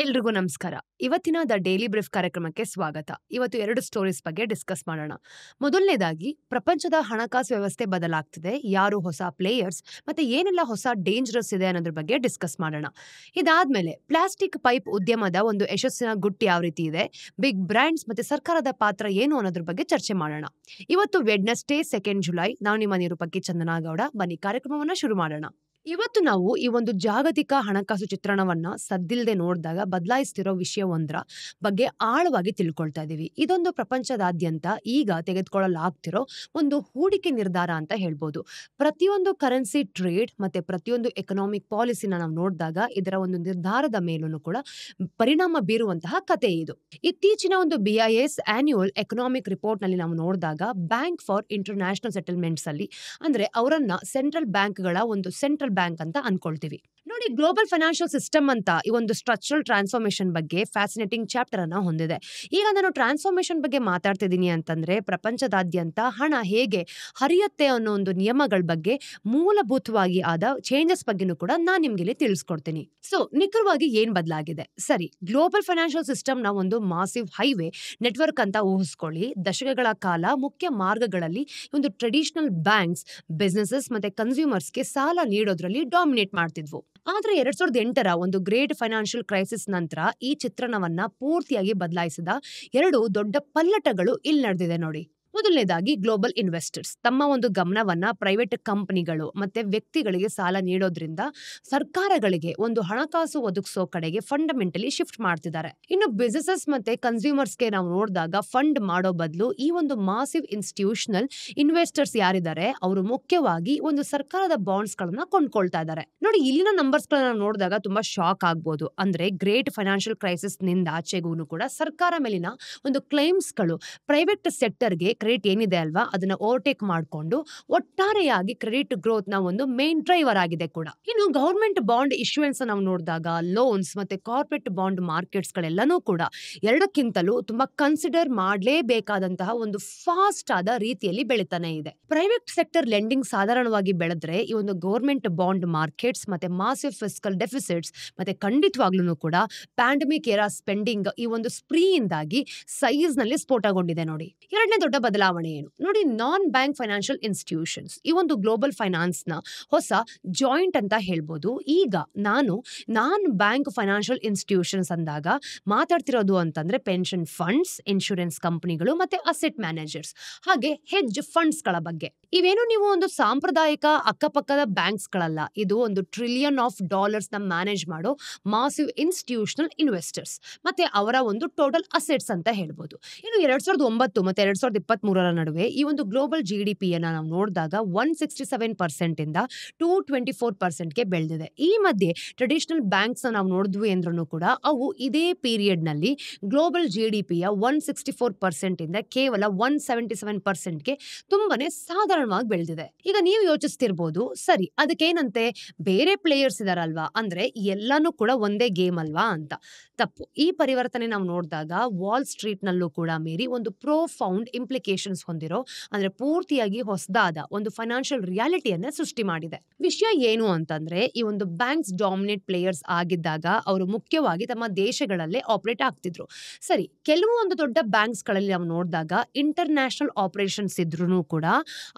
ಎಲ್ರಿಗೂ ನಮಸ್ಕಾರ. ಇವತ್ತಿನ ದ ಡೈಲಿ ಬ್ರೀಫ್ ಕಾರ್ಯಕ್ರಮಕ್ಕೆ ಸ್ವಾಗತ. ಇವತ್ತು 2 ಸ್ಟೋರೀಸ್ ಬಗ್ಗೆ ಡಿಸ್ಕಸ್ ಮಾಡೋಣ. ಮೊದಲನೇದಾಗಿ ಪ್ರಪಂಚದ ಹಣಕಾಸು ವ್ಯವಸ್ಥೆ ಬದಲಾಗ್ತಿದೆ, ಯಾರು ಹೊಸ ಪ್ಲೇಯರ್ಸ್ ಮತ್ತೆ ಏನೆಲ್ಲ ಹೊಸ ಡೇಂಜರಸ್ ಇದೆ ಅನ್ನೋದ್ರ ಬಗ್ಗೆ ಡಿಸ್ಕಸ್ ಮಾಡೋಣ. ಇದಾದ್ಮೇಲೆ ಪ್ಲಾಸ್ಟಿಕ್ ಪೈಪ್ ಉದ್ಯಮದ ಒಂದು ಯಶಸ್ಸಿನ ಗುಟ್ಟು ಯಾವ ರೀತಿ ಇದೆ, ಬಿಗ್ ಬ್ರ್ಯಾಂಡ್ಸ್ ಮತ್ತೆ ಸರ್ಕಾರದ ಪಾತ್ರ ಏನು ಅನ್ನೋದ್ರ ಬಗ್ಗೆ ಚರ್ಚೆ ಮಾಡೋಣ. ಇವತ್ತು ವೆಡ್ನೆಸ್ಡೇ 2 ಜುಲೈ. ನಾನು ನಿಮ್ಮ ನಿರೂಪಕಿ ಚಂದನಾ ಗೌಡ. ಬನ್ನಿ ಕಾರ್ಯಕ್ರಮವನ್ನ ಶುರು ಮಾಡೋಣ. ಇವತ್ತು ನಾವು ಈ ಒಂದು ಜಾಗತಿಕ ಹಣಕಾಸು ಚಿತ್ರಣವನ್ನ ಸದ್ದಿಲ್ಲದೆ ನೋಡಿದಾಗ ಬದಲಾಯಿಸ್ತಿರೋ ವಿಷಯವೊಂದರ ಬಗ್ಗೆ ಆಳವಾಗಿ ತಿಳ್ಕೊಳ್ತಾ ಇದೀವಿ. ಇದೊಂದು ಪ್ರಪಂಚದಾದ್ಯಂತ ಈಗ ತೆಗೆದುಕೊಳ್ಳಲಾಗ್ತಿರೋ ಒಂದು ಹೂಡಿಕೆ ನಿರ್ಧಾರ ಅಂತ ಹೇಳ್ಬೋದು. ಪ್ರತಿಯೊಂದು ಕರೆನ್ಸಿ ಟ್ರೇಡ್ ಮತ್ತೆ ಪ್ರತಿಯೊಂದು ಎಕನಾಮಿಕ್ ಪಾಲಿಸಿನ ನಾವು ನೋಡಿದಾಗ ಇದರ ಒಂದು ನಿರ್ಧಾರದ ಮೇಲೂ ಕೂಡ ಪರಿಣಾಮ ಬೀರುವಂತಹ ಕತೆ ಇದು. ಇತ್ತೀಚಿನ ಒಂದು BIS ಆನ್ಯುವಲ್ ಎಕನಾಮಿಕ್ ರಿಪೋರ್ಟ್ ನಲ್ಲಿ ನಾವು ನೋಡಿದಾಗ ಬ್ಯಾಂಕ್ ಫಾರ್ ಇಂಟರ್ನ್ಯಾಷನಲ್ ಸೆಟಲ್ಮೆಂಟ್ಸ್ ಅಲ್ಲಿ ಅಂದ್ರೆ ಅವರನ್ನ ಸೆಂಟ್ರಲ್ ಬ್ಯಾಂಕ್ಗಳ ಒಂದು ಸೆಂಟ್ರಲ್ ಬ್ಯಾಂಕ್ ಅಂತ ಅನ್ಕೊಳ್ತೀವಿ. ನೋಡಿ, ಗ್ಲೋಬಲ್ ಫೈನಾನ್ಷಿಯಲ್ ಸಿಸ್ಟಮ್ ಅಂತ ಈ ಒಂದು ಸ್ಟ್ರಕ್ಚರಲ್ ಟ್ರಾನ್ಸ್ಫಾರ್ಮೇಶನ್ ಬಗ್ಗೆ ಫ್ಯಾಸಿನೇಟಿಂಗ್ ಚಾಪ್ಟರ್ ಅನ್ನ ಹೊಂದಿದೆ. ಈಗ ನಾನು ಟ್ರಾನ್ಸ್ಫಾರ್ಮೇಶನ್ ಬಗ್ಗೆ ಮಾತಾಡ್ತಿದ್ದೀನಿ ಅಂತಂದ್ರೆ ಪ್ರಪಂಚದಾದ್ಯಂತ ಹಣ ಹೇಗೆ ಹರಿಯುತ್ತೆ ಅನ್ನೋ ಒಂದು ನಿಯಮಗಳ ಬಗ್ಗೆ ಮೂಲಭೂತವಾಗಿ ಆದ ಚೇಂಜಸ್ ಬಗ್ಗೆನೂ ಕೂಡ ನಾನು ನಿಮ್ಗೆ ಇಲ್ಲಿ ತಿಳಿಸ್ಕೊಡ್ತೀನಿ. ಸೊ ನಿಖರವಾಗಿ ಏನ್ ಬದಲಾಗಿದೆ? ಸರಿ, ಗ್ಲೋಬಲ್ ಫೈನಾನ್ಷಿಯಲ್ ಸಿಸ್ಟಮ್ ನ ಒಂದು ಮಾಸಿವ್ ಹೈವೇ ನೆಟ್ವರ್ಕ್ ಅಂತ ಊಹಿಸ್ಕೊಳ್ಳಿ. ದಶಕಗಳ ಕಾಲ ಮುಖ್ಯ ಮಾರ್ಗಗಳಲ್ಲಿ ಒಂದು ಟ್ರೆಡಿಷನಲ್ ಬ್ಯಾಂಕ್ಸ್ ಬಿಸ್ನೆಸಸ್ ಮತ್ತೆ ಕನ್ಸ್ಯೂಮರ್ಸ್ಗೆ ಸಾಲ ನೀಡೋದ್ರಲ್ಲಿ ಡಾಮಿನೇಟ್ ಮಾಡ್ತಿದ್ವು. ಆದ್ರೆ 2008ರ ಒಂದು ಗ್ರೇಟ್ ಫೈನಾನ್ಷಿಯಲ್ ಕ್ರೈಸಿಸ್ ನಂತರ ಈ ಚಿತ್ರಣವನ್ನ ಪೂರ್ತಿಯಾಗಿ ಬದಲಾಯಿಸಿದ 2 ದೊಡ್ಡ ಪಲ್ಲಟಗಳು ಇಲ್ಲಿ ನಡೆದಿದೆ ನೋಡಿ. ಮೊದಲನೇದಾಗಿ ಗ್ಲೋಬಲ್ ಇನ್ವೆಸ್ಟರ್ಸ್ ತಮ್ಮ ಒಂದು ಗಮನವನ್ನ ಪ್ರೈವೇಟ್ ಕಂಪನಿಗಳು ಮತ್ತೆ ವ್ಯಕ್ತಿಗಳಿಗೆ ಸಾಲ ನೀಡೋದ್ರಿಂದ ಸರ್ಕಾರಗಳಿಗೆ ಒಂದು ಹಣಕಾಸು ಒದಗಿಸೋ ಕಡೆಗೆ ಫಂಡಮೆಂಟಲಿ ಶಿಫ್ಟ್ ಮಾಡ್ತಿದ್ದಾರೆ. ಇನ್ನು ಬಿಸಿನೆಸಸ್ ಮತ್ತೆ ಕನ್ಸ್ಯೂಮರ್ಸ್ಗೆ ನಾವು ನೋಡಿದಾಗ ಫಂಡ್ ಮಾಡೋ ಬದಲು ಈ ಒಂದು ಮಾಸಿವ್ ಇನ್ಸ್ಟಿಟ್ಯೂಷನಲ್ ಇನ್ವೆಸ್ಟರ್ಸ್ ಯಾರಿದ್ದಾರೆ ಅವರು ಮುಖ್ಯವಾಗಿ ಒಂದು ಸರ್ಕಾರದ ಬಾಂಡ್ಸ್ ಗಳನ್ನ ಕೊಂಡ್ಕೊಳ್ತಾ ಇದ್ದಾರೆ. ನೋಡಿ, ಇಲ್ಲಿನ ನಂಬರ್ಸ್ ಗಳನ್ನ ನೋಡಿದಾಗ ತುಂಬಾ ಶಾಕ್ ಆಗ್ಬೋದು. ಅಂದ್ರೆ ಗ್ರೇಟ್ ಫೈನಾನ್ಷಿಯಲ್ ಕ್ರೈಸಿಸ್ ನಿಂದ ಆಚೆಗೂ ಕೂಡ ಸರ್ಕಾರ ಮೇಲಿನ ಒಂದು ಕ್ಲೈಮ್ಸ್ ಗಳು ಪ್ರೈವೇಟ್ ಸೆಕ್ಟರ್ಗೆ ಕ್ರೆಡಿಟ್ ಏನಿದೆ ಅಲ್ವಾ ಅದನ್ನ ಓವರ್ಟೇಕ್ ಮಾಡಿಕೊಂಡು ಒಟ್ಟಾರೆಯಾಗಿ ಕ್ರೆಡಿಟ್ ಗ್ರೋತ್ ನ ಒಂದು ಮೇನ್ ಡ್ರೈವರ್ ಆಗಿದೆ ಕೂಡ. ಇನ್ನು ಗವರ್ಮೆಂಟ್ ಬಾಂಡ್ ಇಶ್ಯೂಯೆನ್ಸ್ ನಾವು ನೋಡಿದಾಗ ಲೋನ್ಸ್ ಮತ್ತೆ ಕಾರ್ಪೊರೇಟ್ ಬಾಂಡ್ ಮಾರ್ಕೆಟ್ಸ್ ಗಳೆಲ್ಲನೂ ಕೂಡ ಎರಡಕ್ಕಿಂತಲೂ ತುಂಬಾ ಕನ್ಸಿಡರ್ ಮಾಡಲೇಬೇಕಾದಂತಹ ಒಂದು ಫಾಸ್ಟ್ ಆದ ರೀತಿಯಲ್ಲಿ ಬೆಳೀತಾನೆ ಇದೆ. ಪ್ರೈವೇಟ್ ಸೆಕ್ಟರ್ ಲೆಂಡಿಂಗ್ ಸಾಧಾರಣವಾಗಿ ಬೆಳೆದ್ರೆ ಈ ಒಂದು ಗವರ್ಮೆಂಟ್ ಬಾಂಡ್ ಮಾರ್ಕೆಟ್ಸ್ ಮತ್ತೆ ಮಾಸಿವ್ ಫಿಸ್ಕಲ್ ಡೆಫಿಸಿಟ್ಸ್ ಮತ್ತೆ ಖಂಡಿತವಾಗ್ಲೂ ಕೂಡ ಪ್ಯಾಂಡಮಿಕ್ ಏರಾ ಸ್ಪೆಂಡಿಂಗ್ ಈ ಒಂದು ಸ್ಪ್ರೀಯಿಂದಾಗಿ ಸೈಜ್ ನಲ್ಲಿ ಸ್ಫೋಟಗೊಂಡಿದೆ ನೋಡಿ. ಎರಡನೇ ದೊಡ್ಡ ಬದಲಾವಣೆ ಏನು ನೋಡಿ, ನಾನ್ ಬ್ಯಾಂಕ್ ಫೈನಾನ್ಷಿಯಲ್ ಇನ್ಸ್ಟಿಟ್ಯೂಷನ್ಸ್ ಈ ಒಂದು ಗ್ಲೋಬಲ್ ಫೈನಾನ್ಸ್ ನ ಹೊಸ ಜಾಯಿಂಟ್ ಅಂತ ಹೇಳ್ಬೋದು. ಈಗ ನಾನ್ ಬ್ಯಾಂಕ್ ಫೈನಾನ್ಷಿಯಲ್ ಇನ್ಸ್ಟಿಟ್ಯೂಷನ್ಸ್ ಅಂದಾಗ ಮಾತಾಡ್ತಿರೋದು ಅಂತಂದ್ರೆ ಪೆನ್ಷನ್ ಫಂಡ್ಸ್, ಇನ್ಶೂರೆನ್ಸ್ ಕಂಪನಿಗಳು ಮತ್ತೆ ಅಸೆಟ್ ಮ್ಯಾನೇಜರ್ಸ್ ಹಾಗೆ ಹೆಡ್ಜ್ ಫಂಡ್ಸ್ ಗಳ ಬಗ್ಗೆ. ಇವೇನು ನೀವು ಒಂದು ಸಾಂಪ್ರದಾಯಿಕ ಅಕ್ಕಪಕ್ಕದ ಬ್ಯಾಂಕ್ಸ್ ಗಳಲ್ಲ, ಇದು ಒಂದು $1 ಟ್ರಿಲಿಯನ್ ನ ಮ್ಯಾನೇಜ್ ಮಾಡೋ ಮಾಸಿವ್ ಇನ್ಸ್ಟಿಟ್ಯೂಷನಲ್ ಇನ್ವೆಸ್ಟರ್ಸ್ ಮತ್ತೆ ಅವರ ಒಂದು ಟೋಟಲ್ ಅಸೆಟ್ಸ್ ಅಂತ ಹೇಳ್ಬೋದು. ಇನ್ನು 2009 ಮತ್ತೆ 2023ರ ನಡುವೆ ಈ ಒಂದು ಗ್ಲೋಬಲ್ GDP ಯನ್ನ ನಾವು ನೋಡಿದಾಗ 167% ಇಂದ 224%ಗೆ ಬೆಳೆದಿದೆ. ಈ ಮಧ್ಯೆ ಟ್ರೆಡಿಷನಲ್ ಬ್ಯಾಂಕ್ಸ್ ನಾವು ನೋಡಿದ್ವಿ ಅಂದ್ರೂ ಕೂಡ ಅವು ಇದೇ ಪೀರಿಯಡ್ ನಲ್ಲಿ ಗ್ಲೋಬಲ್ GDP ಯ 164% ಇಂದ ಕೇವಲ 177%ಗೆ ತುಂಬಾನೇ ಸಾಧಾರಣವಾಗಿ ಬೆಳೆದಿದೆ. ಈಗ ನೀವು ಯೋಚಿಸ್ತಿರ್ಬೋದು, ಸರಿ ಅದಕ್ಕೇನಂತೆ ಬೇರೆ ಪ್ಲೇಯರ್ಸ್ ಇದಾರಲ್ವಾ, ಅಂದ್ರೆ ಎಲ್ಲಾನು ಕೂಡ ಒಂದೇ ಗೇಮ್ ಅಲ್ವಾ ಅಂತ. ತಪ್ಪು. ಈ ಪರಿವರ್ತನೆ ನಾವು ನೋಡಿದಾಗ ವಾಲ್ ಸ್ಟ್ರೀಟ್ ನಲ್ಲೂ ಕೂಡ ಮೀರಿ ಒಂದು ಪ್ರೊಫೌಂಡ್ ಇಂಪ್ಲಿಕೇಶನ್ಸ್ ಹೊಂದಿರೋ ಅಂದ್ರೆ ಪೂರ್ತಿಯಾಗಿ ಹೊಸದಾದ ಒಂದು ಫೈನಾನ್ಷಿಯಲ್ ರಿಯಾಲಿಟಿಯನ್ನ ಸೃಷ್ಟಿ ಮಾಡಿದೆ. ವಿಷಯ ಏನು ಅಂತಂದ್ರೆ ಈ ಒಂದು ಬ್ಯಾಂಕ್ಸ್ ಡಾಮಿನೇಟ್ ಪ್ಲೇಯರ್ಸ್ ಆಗಿದ್ದಾಗ ಅವರು ಮುಖ್ಯವಾಗಿ ತಮ್ಮ ದೇಶಗಳಲ್ಲೇ ಆಪರೇಟ್ ಆಗ್ತಿದ್ರು. ಸರಿ, ಕೆಲವು ಒಂದು ದೊಡ್ಡ ಬ್ಯಾಂಕ್ಸ್ ಗಳಲ್ಲಿ ನಾವು ನೋಡಿದಾಗ ಇಂಟರ್ ನ್ಯಾಷನಲ್ ಆಪರೇಷನ್ಸ್ ಇದ್ರೂ ಕೂಡ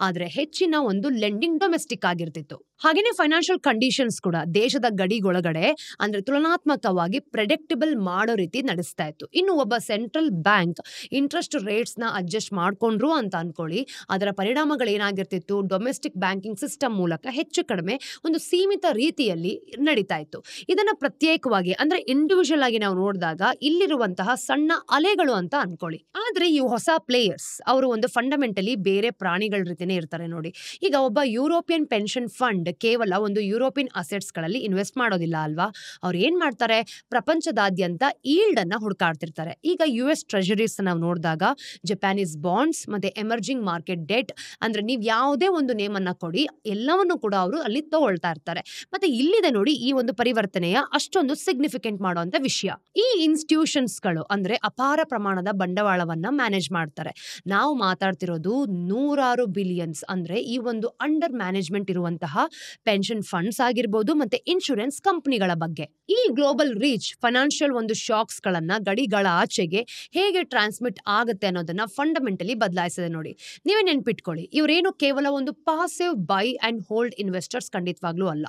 ಆದ್ರೆ ಹೆಚ್ಚಿನ ಒಂದು ಲೆಂಡಿಂಗ್ ಡೊಮೆಸ್ಟಿಕ್ ಆಗಿರ್ತಿತ್ತು. ಹಾಗೇನೆ ಫೈನಾನ್ಷಿಯಲ್ ಕಂಡೀಷನ್ಸ್ ಕೂಡ ದೇಶದ ಗಡಿಗೊಳಗಡೆ ಅಂದ್ರೆ ತುಲನಾತ್ಮಕವಾಗಿ ಪ್ರೆಡಿಕ್ಟಬಲ್ ಮಾಡೋ ರೀತಿ ನಡೆಸ್ತಾ ಇತ್ತು. ಇನ್ನು ಒಬ್ಬ ಸೆಂಟ್ರಲ್ ಬ್ಯಾಂಕ್ ಇಂಟ್ರೆಸ್ಟ್ ರೇಟ್ಸ್ ನ ಅಡ್ಜಸ್ಟ್ ಮಾಡ್ಕೊಂಡ್ರು ಅಂತ ಅನ್ಕೊಳ್ಳಿ, ಅದರ ಪರಿಣಾಮಗಳು ಏನಾಗಿರ್ತಿತ್ತು, ಡೊಮೆಸ್ಟಿಕ್ ಬ್ಯಾಂಕಿಂಗ್ ಸಿಸ್ಟಮ್ ಮೂಲಕ ಹೆಚ್ಚು ಕಡಿಮೆ ಒಂದು ಸೀಮಿತ ರೀತಿಯಲ್ಲಿ ನಡೀತಾ ಇತ್ತು. ಇದನ್ನ ಪ್ರತ್ಯೇಕವಾಗಿ ಅಂದ್ರೆ ಇಂಡಿವಿಜುವಲ್ ಆಗಿ ನಾವು ನೋಡಿದಾಗ ಇಲ್ಲಿರುವಂತಹ ಸಣ್ಣ ಅಲೆಗಳು ಅಂತ ಅನ್ಕೊಳ್ಳಿ. ಆದ್ರೆ ಈ ಹೊಸ ಪ್ಲೇಯರ್ಸ್ ಅವರು ಒಂದು ಫಂಡಮೆಂಟಲಿ ಬೇರೆ ಪ್ರಾಣಿಗಳ ರೀತಿನೇ ಇರ್ತಾರೆ ನೋಡಿ. ಈಗ ಒಬ್ಬ ಯುರೋಪಿಯನ್ ಪೆನ್ಷನ್ ಫಂಡ್ ಕೇವಲ ಒಂದು ಯುರೋಪಿಯನ್ ಅಸೆಟ್ಸ್ ಗಳಲ್ಲಿ ಇನ್ವೆಸ್ಟ್ ಮಾಡೋದಿಲ್ಲ ಅಲ್ವಾ, ಅವ್ರು ಏನ್ ಮಾಡ್ತಾರೆ, ಪ್ರಪಂಚದಾದ್ಯಂತ ಈಲ್ಡ್ ಅನ್ನ ಹುಡುಕಾಡ್ತಿರ್ತಾರೆ. ಈಗ US ಟ್ರೆಜರೀಸ್ ನಾವು ನೋಡಿದಾಗ ಜಪಾನೀಸ್ ಬಾಂಡ್ಸ್ ಮತ್ತೆ ಎಮರ್ಜಿಂಗ್ ಮಾರ್ಕೆಟ್ ಡೆಟ್ ಅಂದ್ರೆ ನೀವು ಯಾವುದೇ ಒಂದು ನೇಮ್ ಅನ್ನ ಕೊಡಿ ಎಲ್ಲವನ್ನು ಕೂಡ ಅವರು ಅಲ್ಲಿ ತಗೊಳ್ತಾ ಇರ್ತಾರೆ. ಮತ್ತೆ ಇಲ್ಲಿದೆ ನೋಡಿ ಈ ಒಂದು ಪರಿವರ್ತನೆಯ ಅಷ್ಟೊಂದು ಸಿಗ್ನಿಫಿಕೆಂಟ್ ಮಾಡುವಂತ ವಿಷಯ. ಈ ಇನ್ಸ್ಟಿಟ್ಯೂಷನ್ಸ್ ಗಳು ಅಂದ್ರೆ ಅಪಾರ ಪ್ರಮಾಣದ ಬಂಡವಾಳವನ್ನ ಮ್ಯಾನೇಜ್ ಮಾಡ್ತಾರೆ. ನಾವು ಮಾತಾಡ್ತಿರೋದು $100 ಬಿಲಿಯನ್ ಫಂಡ್ಸ್ ಅಂದ್ರೆ ಈ ಒಂದು ಅಂಡರ್ ಮ್ಯಾನೇಜ್ಮೆಂಟ್ ಇರುವಂತಹ ಪೆನ್ಷನ್ ಫಂಡ್ಸ್ ಆಗಿರ್ಬೋದು ಮತ್ತೆ ಇನ್ಶೂರೆನ್ಸ್ ಕಂಪನಿಗಳ ಬಗ್ಗೆ. ಈ ಗ್ಲೋಬಲ್ ರೀಚ್ ಫೈನಾನ್ಷಿಯಲ್ ಒಂದು ಶಾಕ್ಸ್ ಗಳನ್ನ ಗಡಿಗಳ ಆಚೆಗೆ ಹೇಗೆ ಟ್ರಾನ್ಸ್ಮಿಟ್ ಆಗುತ್ತೆ ಅನ್ನೋದನ್ನ ಫಂಡಮೆಂಟಲಿ ಬದಲಾಯಿಸಿದೆ ನೋಡಿ. ನೀವೇ ನೆನ್ಪಿಟ್ಕೊಳ್ಳಿ, ಇವರೇನು ಕೇವಲ ಒಂದು passive by and hold investors ಖಂಡಿತವಾಗ್ಲೂ ಅಲ್ಲ.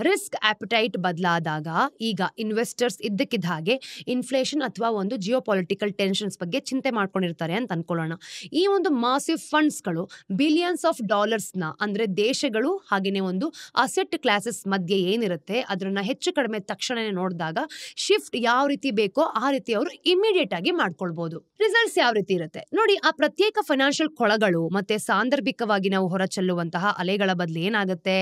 ರಿಸ್ಕ್ ಆಪಟೈಟ್ ಬದಲಾದಾಗ ಈಗ ಇನ್ವೆಸ್ಟರ್ಸ್ ಇದ್ದಕ್ಕಿದ್ದ ಹಾಗೆ ಇನ್ಫ್ಲೇಷನ್ ಅಥವಾ ಒಂದು ಜಿಯೋಪಾಲಿಟಿಕಲ್ ಟೆನ್ಷನ್ಸ್ ಬಗ್ಗೆ ಚಿಂತೆ ಮಾಡ್ಕೊಂಡಿರ್ತಾರೆ ಅಂತ ಅನ್ಕೊಳ್ಳೋಣ. ಈ ಒಂದು ಮಾಸಿವ್ ಫಂಡ್ಸ್ಗಳು ಬಿಲಿಯನ್ಸ್ ಆಫ್ ಡಾಲರ್ಸ್ನ ಅಂದ್ರೆ ದೇಶಗಳು ಹಾಗೇನೆ ಒಂದು ಅಸೆಟ್ ಕ್ಲಾಸಸ್ ಮಧ್ಯೆ ಏನಿರುತ್ತೆ ಅದನ್ನ ಹೆಚ್ಚು ಕಡಿಮೆ ತಕ್ಷಣನೇ ನೋಡಿದಾಗ ಶಿಫ್ಟ್ ಯಾವ ರೀತಿ ಬೇಕೋ ಆ ರೀತಿ ಅವರು ಇಮಿಡಿಯೇಟ್ ಆಗಿ ಮಾಡ್ಕೊಳ್ಬಹುದು. ರಿಸಲ್ಟ್ಸ್ ಯಾವ ರೀತಿ ಇರುತ್ತೆ ನೋಡಿ. ಆ ಪ್ರತ್ಯೇಕ ಫೈನಾನ್ಷಿಯಲ್ ಕೊಳಗಳು ಮತ್ತೆ ಸಾಂದರ್ಭಿಕವಾಗಿ ನಾವು ಹೊರಚೆಲ್ಲುವಂತಹ ಅಲೆಗಳ ಬದಲು ಏನಾಗುತ್ತೆ,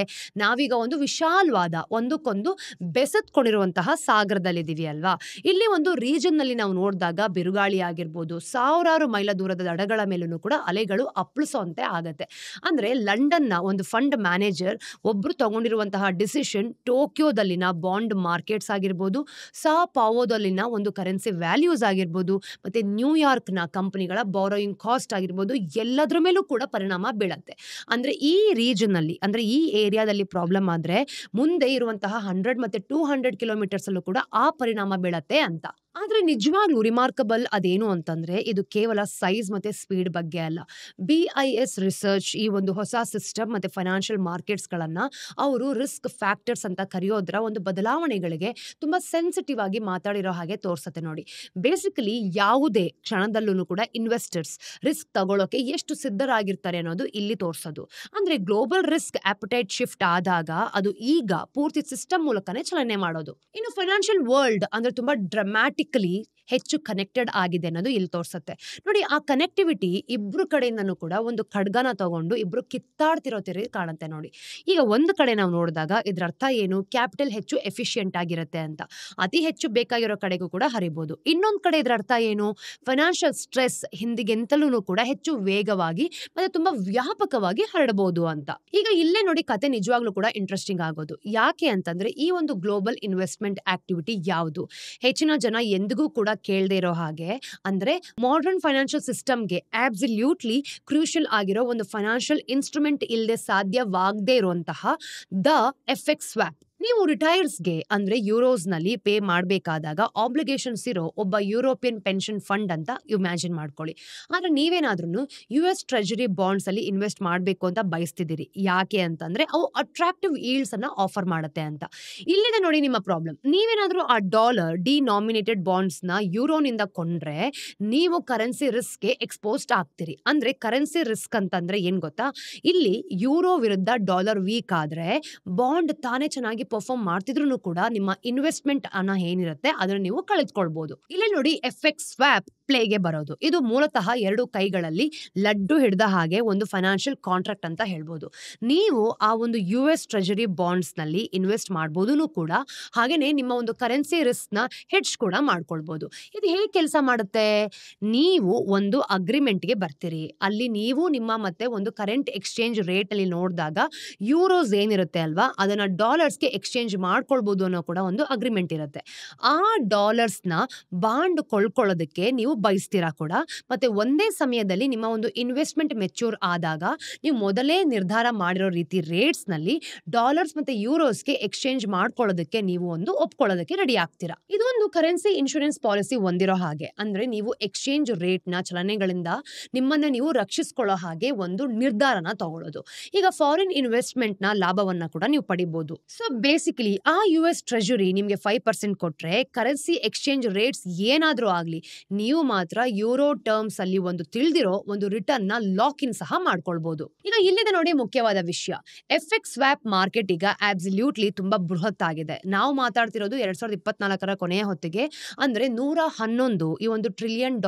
ನಾವೀಗ ಒಂದು ವಿಶಾಲವಾದ ಒಂದಕ್ಕೊಂದು ಬೆಸೆತ್ಕೊಂಡಿರುವಂತಹ ಸಾಗರದಲ್ಲಿದ್ದೀವಿ ಅಲ್ವಾ. ಇಲ್ಲಿ ಒಂದು ರೀಜನ್ ನಲ್ಲಿ ನಾವು ನೋಡಿದಾಗ ಬಿರುಗಾಳಿ ಆಗಿರ್ಬೋದು, ಸಾವಿರಾರು ಮೈಲ ದೂರದ ದಡಗಳ ಮೇಲೂ ಕೂಡ ಅಲೆಗಳು ಅಪ್ಪಳಿಸುವಂತೆ ಆಗತ್ತೆ. ಅಂದ್ರೆ ಲಂಡನ್ನ ಒಂದು ಫಂಡ್ ಮ್ಯಾನೇಜರ್ ಒಬ್ರು ತಗೊಂಡಿರುವಂತಹ ಡಿಸಿಷನ್ ಟೋಕಿಯೋದಲ್ಲಿನ ಬಾಂಡ್ ಮಾರ್ಕೆಟ್ಸ್ ಆಗಿರ್ಬೋದು, ಸಾ ಪಾವೋದಲ್ಲಿನ ಒಂದು ಕರೆನ್ಸಿ ವ್ಯಾಲ್ಯೂಸ್ ಆಗಿರ್ಬೋದು, ಮತ್ತೆ ನ್ಯೂಯಾರ್ಕ್ ನ ಕಂಪನಿಗಳ ಬಾರೋಯಿಂಗ್ ಕಾಸ್ಟ್ ಆಗಿರ್ಬೋದು, ಎಲ್ಲದರ ಮೇಲೂ ಕೂಡ ಪರಿಣಾಮ ಬೀಳತ್ತೆ. ಅಂದ್ರೆ ಈ ರೀಜನ್ ಅಲ್ಲಿ ಅಂದ್ರೆ ಈ ಏರಿಯಾದಲ್ಲಿ ಪ್ರಾಬ್ಲಮ್ ಆದ್ರೆ ಮುಂದೆ ಇರುವಂತಹ 100 ಮತ್ತೆ 200 ಕಿಲೋಮೀಟರ್ಸ್ ಅಲ್ಲೂ ಕೂಡ ಆ ಪರಿಣಾಮ ಬೀಳತ್ತೆ ಅಂತ. ಆದ್ರೆ ನಿಜವಾಗ್ಲೂ ರಿಮಾರ್ಕಬಲ್ ಅದೇನು ಅಂತಂದ್ರೆ ಇದು ಕೇವಲ ಸೈಜ್ ಮತ್ತೆ ಸ್ಪೀಡ್ ಬಗ್ಗೆ ಅಲ್ಲ. BIS ರಿಸರ್ಚ್ ಈ ಒಂದು ಹೊಸ ಸಿಸ್ಟಮ್ ಮತ್ತೆ ಫೈನಾನ್ಷಿಯಲ್ ಮಾರ್ಕೆಟ್ಸ್ ಗಳನ್ನ ಅವರು ರಿಸ್ಕ್ ಫ್ಯಾಕ್ಟರ್ಸ್ ಅಂತ ಕರೆಯೋದ್ರ ಒಂದು ಬದಲಾವಣೆಗಳಿಗೆ ತುಂಬಾ ಸೆನ್ಸಿಟಿವ್ ಆಗಿ ಮಾತಾಡಿರೋ ಹಾಗೆ ತೋರ್ಸತ್ತೆ ನೋಡಿ. ಬೇಸಿಕಲಿ ಯಾವುದೇ ಕ್ಷಣದಲ್ಲೂ ಕೂಡ ಇನ್ವೆಸ್ಟರ್ಸ್ ರಿಸ್ಕ್ ತಗೊಳ್ಳೋಕೆ ಎಷ್ಟು ಸಿದ್ಧರಾಗಿರ್ತಾರೆ ಅನ್ನೋದು ಇಲ್ಲಿ ತೋರ್ಸೋದು. ಅಂದ್ರೆ ಗ್ಲೋಬಲ್ ರಿಸ್ಕ್ ಆಪಟೈಟ್ ಶಿಫ್ಟ್ ಆದಾಗ ಅದು ಈಗ ಪೂರ್ತಿ ಸಿಸ್ಟಮ್ ಮೂಲಕನೇ ಚಲನೆ ಮಾಡೋದು. ಇನ್ನು ಫೈನಾನ್ಷಿಯಲ್ ವರ್ಲ್ಡ್ ಅಂದ್ರೆ ತುಂಬಾ ಡ್ರಾಮ್ಯಾಟಿಕಲಿ ಹೆಚ್ಚು ಕನೆಕ್ಟೆಡ್ ಆಗಿದೆ ಅನ್ನೋದು ಇಲ್ಲಿ ತೋರ್ಸತ್ತೆ ನೋಡಿ. ಆ ಕನೆಕ್ಟಿವಿಟಿ ಇಬ್ರು ಕಡೆಯಿಂದನೂ ಕೂಡ ಒಂದು ಖಡ್ಗನ ತಗೊಂಡು ಇಬ್ರು ಕಿತ್ತಾಡ್ತಿರೋ ತರ ಕಾಣುತ್ತೆ ನೋಡಿ. ಈಗ ಒಂದು ಕಡೆ ನಾವು ನೋಡಿದಾಗ ಇದ್ರ ಅರ್ಥ ಏನು, ಕ್ಯಾಪಿಟಲ್ ಹೆಚ್ಚು ಎಫಿಷಿಯಂಟ್ ಆಗಿರುತ್ತೆ ಅಂತ, ಅತಿ ಹೆಚ್ಚು ಬೇಕಾಗಿರೋ ಕಡೆಗೂ ಕೂಡ ಹರಿಬಹುದು. ಇನ್ನೊಂದ್ ಕಡೆ ಇದ್ರ ಅರ್ಥ ಏನು, ಫೈನಾನ್ಷಿಯಲ್ ಸ್ಟ್ರೆಸ್ ಹಿಂದಿಗೆಂತಲೂ ಕೂಡ ಹೆಚ್ಚು ವೇಗವಾಗಿ ಮತ್ತೆ ತುಂಬಾ ವ್ಯಾಪಕವಾಗಿ ಹರಡಬಹುದು ಅಂತ. ಈಗ ಇಲ್ಲೇ ನೋಡಿ ಕತೆ ನಿಜವಾಗ್ಲೂ ಕೂಡ ಇಂಟ್ರೆಸ್ಟಿಂಗ್ ಆಗೋದು. ಯಾಕೆ ಅಂತಂದ್ರೆ ಈ ಒಂದು ಗ್ಲೋಬಲ್ ಇನ್ವೆಸ್ಟ್ಮೆಂಟ್ ಆಕ್ಟಿವಿಟಿ ಯಾವುದು ಹೆಚ್ಚಿನ ಜನ ಎಂದಿಗೂ ಕೂಡ ಕೇಳದೆ ಇರೋ ಹಾಗೆ ಅಂದ್ರೆ ಮಾಡರ್ನ್ ಫೈನಾನ್ಷಿಯಲ್ ಸಿಸ್ಟಮ್ಗೆ ಆಬ್ಸಲ್ಯೂಟ್ಲಿ ಕ್ರೂಷಿಯಲ್ ಆಗಿರೋ ಒಂದು ಫೈನಾನ್ಷಿಯಲ್ ಇನ್ಸ್ಟ್ರೂಮೆಂಟ್ ಇಲ್ಲದೆ ಸಾಧ್ಯವಾಗದೇ ಇರುವಂತಹ ದ FX ಸ್ವಾಪ್. ನೀವು ರಿಟೈರ್ಸ್ಗೆ ಅಂದ್ರೆ ಯೂರೋಸ್ ನಲ್ಲಿ ಪೇ ಮಾಡಬೇಕಾದಾಗ ಆಬ್ಲಿಗೇಷನ್ಸ್ ಇರೋ ಒಬ್ಬ ಯುರೋಪಿಯನ್ ಪೆನ್ಷನ್ ಫಂಡ್ ಅಂತ ಇಮ್ಯಾಜಿನ್ ಮಾಡ್ಕೊಳ್ಳಿ. ಆದ್ರೆ ನೀವೇನಾದ್ರೂ US ಟ್ರೆಜರಿ ಬಾಂಡ್ಸ್ ಅಲ್ಲಿ ಇನ್ವೆಸ್ಟ್ ಮಾಡಬೇಕು ಅಂತ ಬಯಸ್ತಿದ್ದೀರಿ. ಯಾಕೆ ಅಂತಂದ್ರೆ ಅವು ಅಟ್ರಾಕ್ಟಿವ್ ಈಲ್ಡ್ಸ್ ಅನ್ನ ಆಫರ್ ಮಾಡುತ್ತೆ ಅಂತ. ಇಲ್ಲಿದೆ ನೋಡಿ ನಿಮ್ಮ ಪ್ರಾಬ್ಲಮ್. ನೀವೇನಾದ್ರೂ ಆ ಡಾಲರ್ ಡಿನಾಮಿನೇಟೆಡ್ ಬಾಂಡ್ಸ್ ನ ಯೂರೋನಿಂದ ಕೊಂಡ್ರೆ ನೀವು ಕರೆನ್ಸಿ ರಿಸ್ಕ್ಗೆ ಎಕ್ಸ್ಪೋಸ್ಡ್ ಆಗ್ತೀರಿ. ಅಂದ್ರೆ ಕರೆನ್ಸಿ ರಿಸ್ಕ್ ಅಂತಂದ್ರೆ ಏನ್ ಗೊತ್ತಾ, ಇಲ್ಲಿ ಯೂರೋ ವಿರುದ್ಧ ಡಾಲರ್ ವೀಕ್ ಆದ್ರೆ ಬಾಂಡ್ ತಾನೇ ಚೆನ್ನಾಗಿ ಪರ್ಫಾರ್ಮ್ ಮಾಡ್ತಿದ್ರು ಕೂಡ ನಿಮ್ಮ ಇನ್ವೆಸ್ಟ್ಮೆಂಟ್ ಅನ್ನ ಏನಿರುತ್ತೆ ಅದನ್ನ ನೀವು ಕಳೆದುಕೊಳ್ಬಹುದು. ಇಲ್ಲಿ ನೋಡಿ FX ಸ್ವಾಪ್ ಪ್ಲೇಗೆ ಬರೋದು. ಇದು ಮೂಲತಃ ಎರಡು ಕೈಗಳಲ್ಲಿ ಲಡ್ಡು ಹಿಡಿದ ಹಾಗೆ ಒಂದು ಫೈನಾನ್ಷಿಯಲ್ ಕಾಂಟ್ರಾಕ್ಟ್ ಅಂತ ಹೇಳ್ಬೋದು. ನೀವು ಆ ಒಂದು US ಟ್ರೆಜರಿ ಬಾಂಡ್ಸ್ ನಲ್ಲಿ ಇನ್ವೆಸ್ಟ್ ಮಾಡಬಹುದು ಕೂಡ, ಹಾಗೇನೆ ನಿಮ್ಮ ಒಂದು ಕರೆನ್ಸಿ ರಿಸ್ಕ್ ನ ಹೆಡ್ಜ್ ಕೂಡ ಮಾಡ್ಕೊಳ್ಬಹುದು. ಇದು ಹೇಗೆ ಕೆಲಸ ಮಾಡುತ್ತೆ, ನೀವು ಒಂದು ಅಗ್ರಿಮೆಂಟ್ಗೆ ಬರ್ತೀರಿ. ಅಲ್ಲಿ ನೀವು ನಿಮ್ಮ ಮತ್ತೆ ಒಂದು ಕರೆಂಟ್ ಎಕ್ಸ್ಚೇಂಜ್ ರೇಟ್ ಅಲ್ಲಿ ನೋಡಿದಾಗ ಯೂರೋಸ್ ಏನಿರುತ್ತೆ ಅಲ್ವಾ ಅದನ್ನ ಡಾಲರ್ಸ್ಗೆ ಎಕ್ಸ್ಚೇಂಜ್ ಮಾಡ್ಕೊಳ್ಬಹುದು ಅನ್ನೋ ಕೂಡ ಒಂದು ಅಗ್ರಿಮೆಂಟ್ ಇರುತ್ತೆ. ಆ ಡಾಲರ್ಸ್ ನ ಬಾಂಡ್ ಕೊಳ್ಳೋದಕ್ಕೆ ನೀವು ಬಯಸ್ತೀರಾ ಕೂಡ. ಮತ್ತೆ ಒಂದೇ ಸಮಯದಲ್ಲಿ ನಿಮ್ಮ ಒಂದು ಇನ್ವೆಸ್ಟ್ಮೆಂಟ್ ಮೆಚ್ಯೂರ್ ಆದಾಗ ನೀವು ಮೊದಲೇ ನಿರ್ಧಾರ ಮಾಡಿರೋ ರೀತಿ ರೇಟ್ಸ್ ನಲ್ಲಿ ಡಾಲರ್ಸ್ ಮತ್ತೆ ಯೂರೋಸ್ಗೆ ಎಕ್ಸ್ಚೇಂಜ್ ಮಾಡ್ಕೊಳ್ಳೋದಕ್ಕೆ ನೀವು ಒಂದು ಒಪ್ಕೊಳ್ಳೋದಕ್ಕೆ ರೆಡಿ ಆಗ್ತೀರಾ. ಇದೊಂದು ಕರೆನ್ಸಿ ಇನ್ಶೂರೆನ್ಸ್ ಪಾಲಿಸಿ ಹೊಂದಿರೋ ಹಾಗೆ. ಅಂದ್ರೆ ನೀವು ಎಕ್ಸ್ಚೇಂಜ್ ರೇಟ್ ನ ಚಲನೆಗಳಿಂದ ನಿಮ್ಮನ್ನ ನೀವು ರಕ್ಷಿಸಿಕೊಳ್ಳೋ ಹಾಗೆ ಒಂದು ನಿರ್ಧಾರನ ತಗೊಳ್ಳೋದು. ಈಗ ಫಾರಿನ್ ಇನ್ವೆಸ್ಟ್ಮೆಂಟ್ ನ ಲಾಭವನ್ನ ಕೂಡ ನೀವು ಪಡಿಬಹುದು. ಸೊ ಬೇಸಿಕಲಿ ಆ US ಟ್ರೆಜರಿ ನಿಮ್ಗೆ 5% ಕೊಟ್ರೆ ಕರೆನ್ಸಿ ಎಕ್ಸ್ಚೇಂಜ್ ರೇಟ್ಸ್ ಏನಾದ್ರೂ ಆಗ್ಲಿ ನೀವು ಮಾತ್ರ ಯೂರೋ ಟರ್ಮ್ಸ್ ಅಲ್ಲಿ ಒಂದು ತಿಳಿದಿರೋ ಒಂದು ರಿಟರ್ನ್ ನ ಲಾಕ್ ಇನ್ ಸಹ ಮಾಡ್ಕೊಳ್ಬಹುದು. ಈಗ ಇಲ್ಲಿದೆ ನೋಡಿ ಮುಖ್ಯವಾದ ವಿಷಯ, FX ಸ್ವಾಪ್ ಮಾರ್ಕೆಟ್ ಈಗ ಅಬ್ಸಲ್ಯೂಟ್ಲಿ ತುಂಬಾ ಬೃಹತ್ ಆಗಿದೆ. ನಾವು ಮಾತಾಡ್ತಿರೋದು 2024 ಕೊನೆಯ ಹೊತ್ತಿಗೆ ಅಂದ್ರೆ 111 ಈ ಒಂದು $1 ಟ್ರಿಲಿಯನ್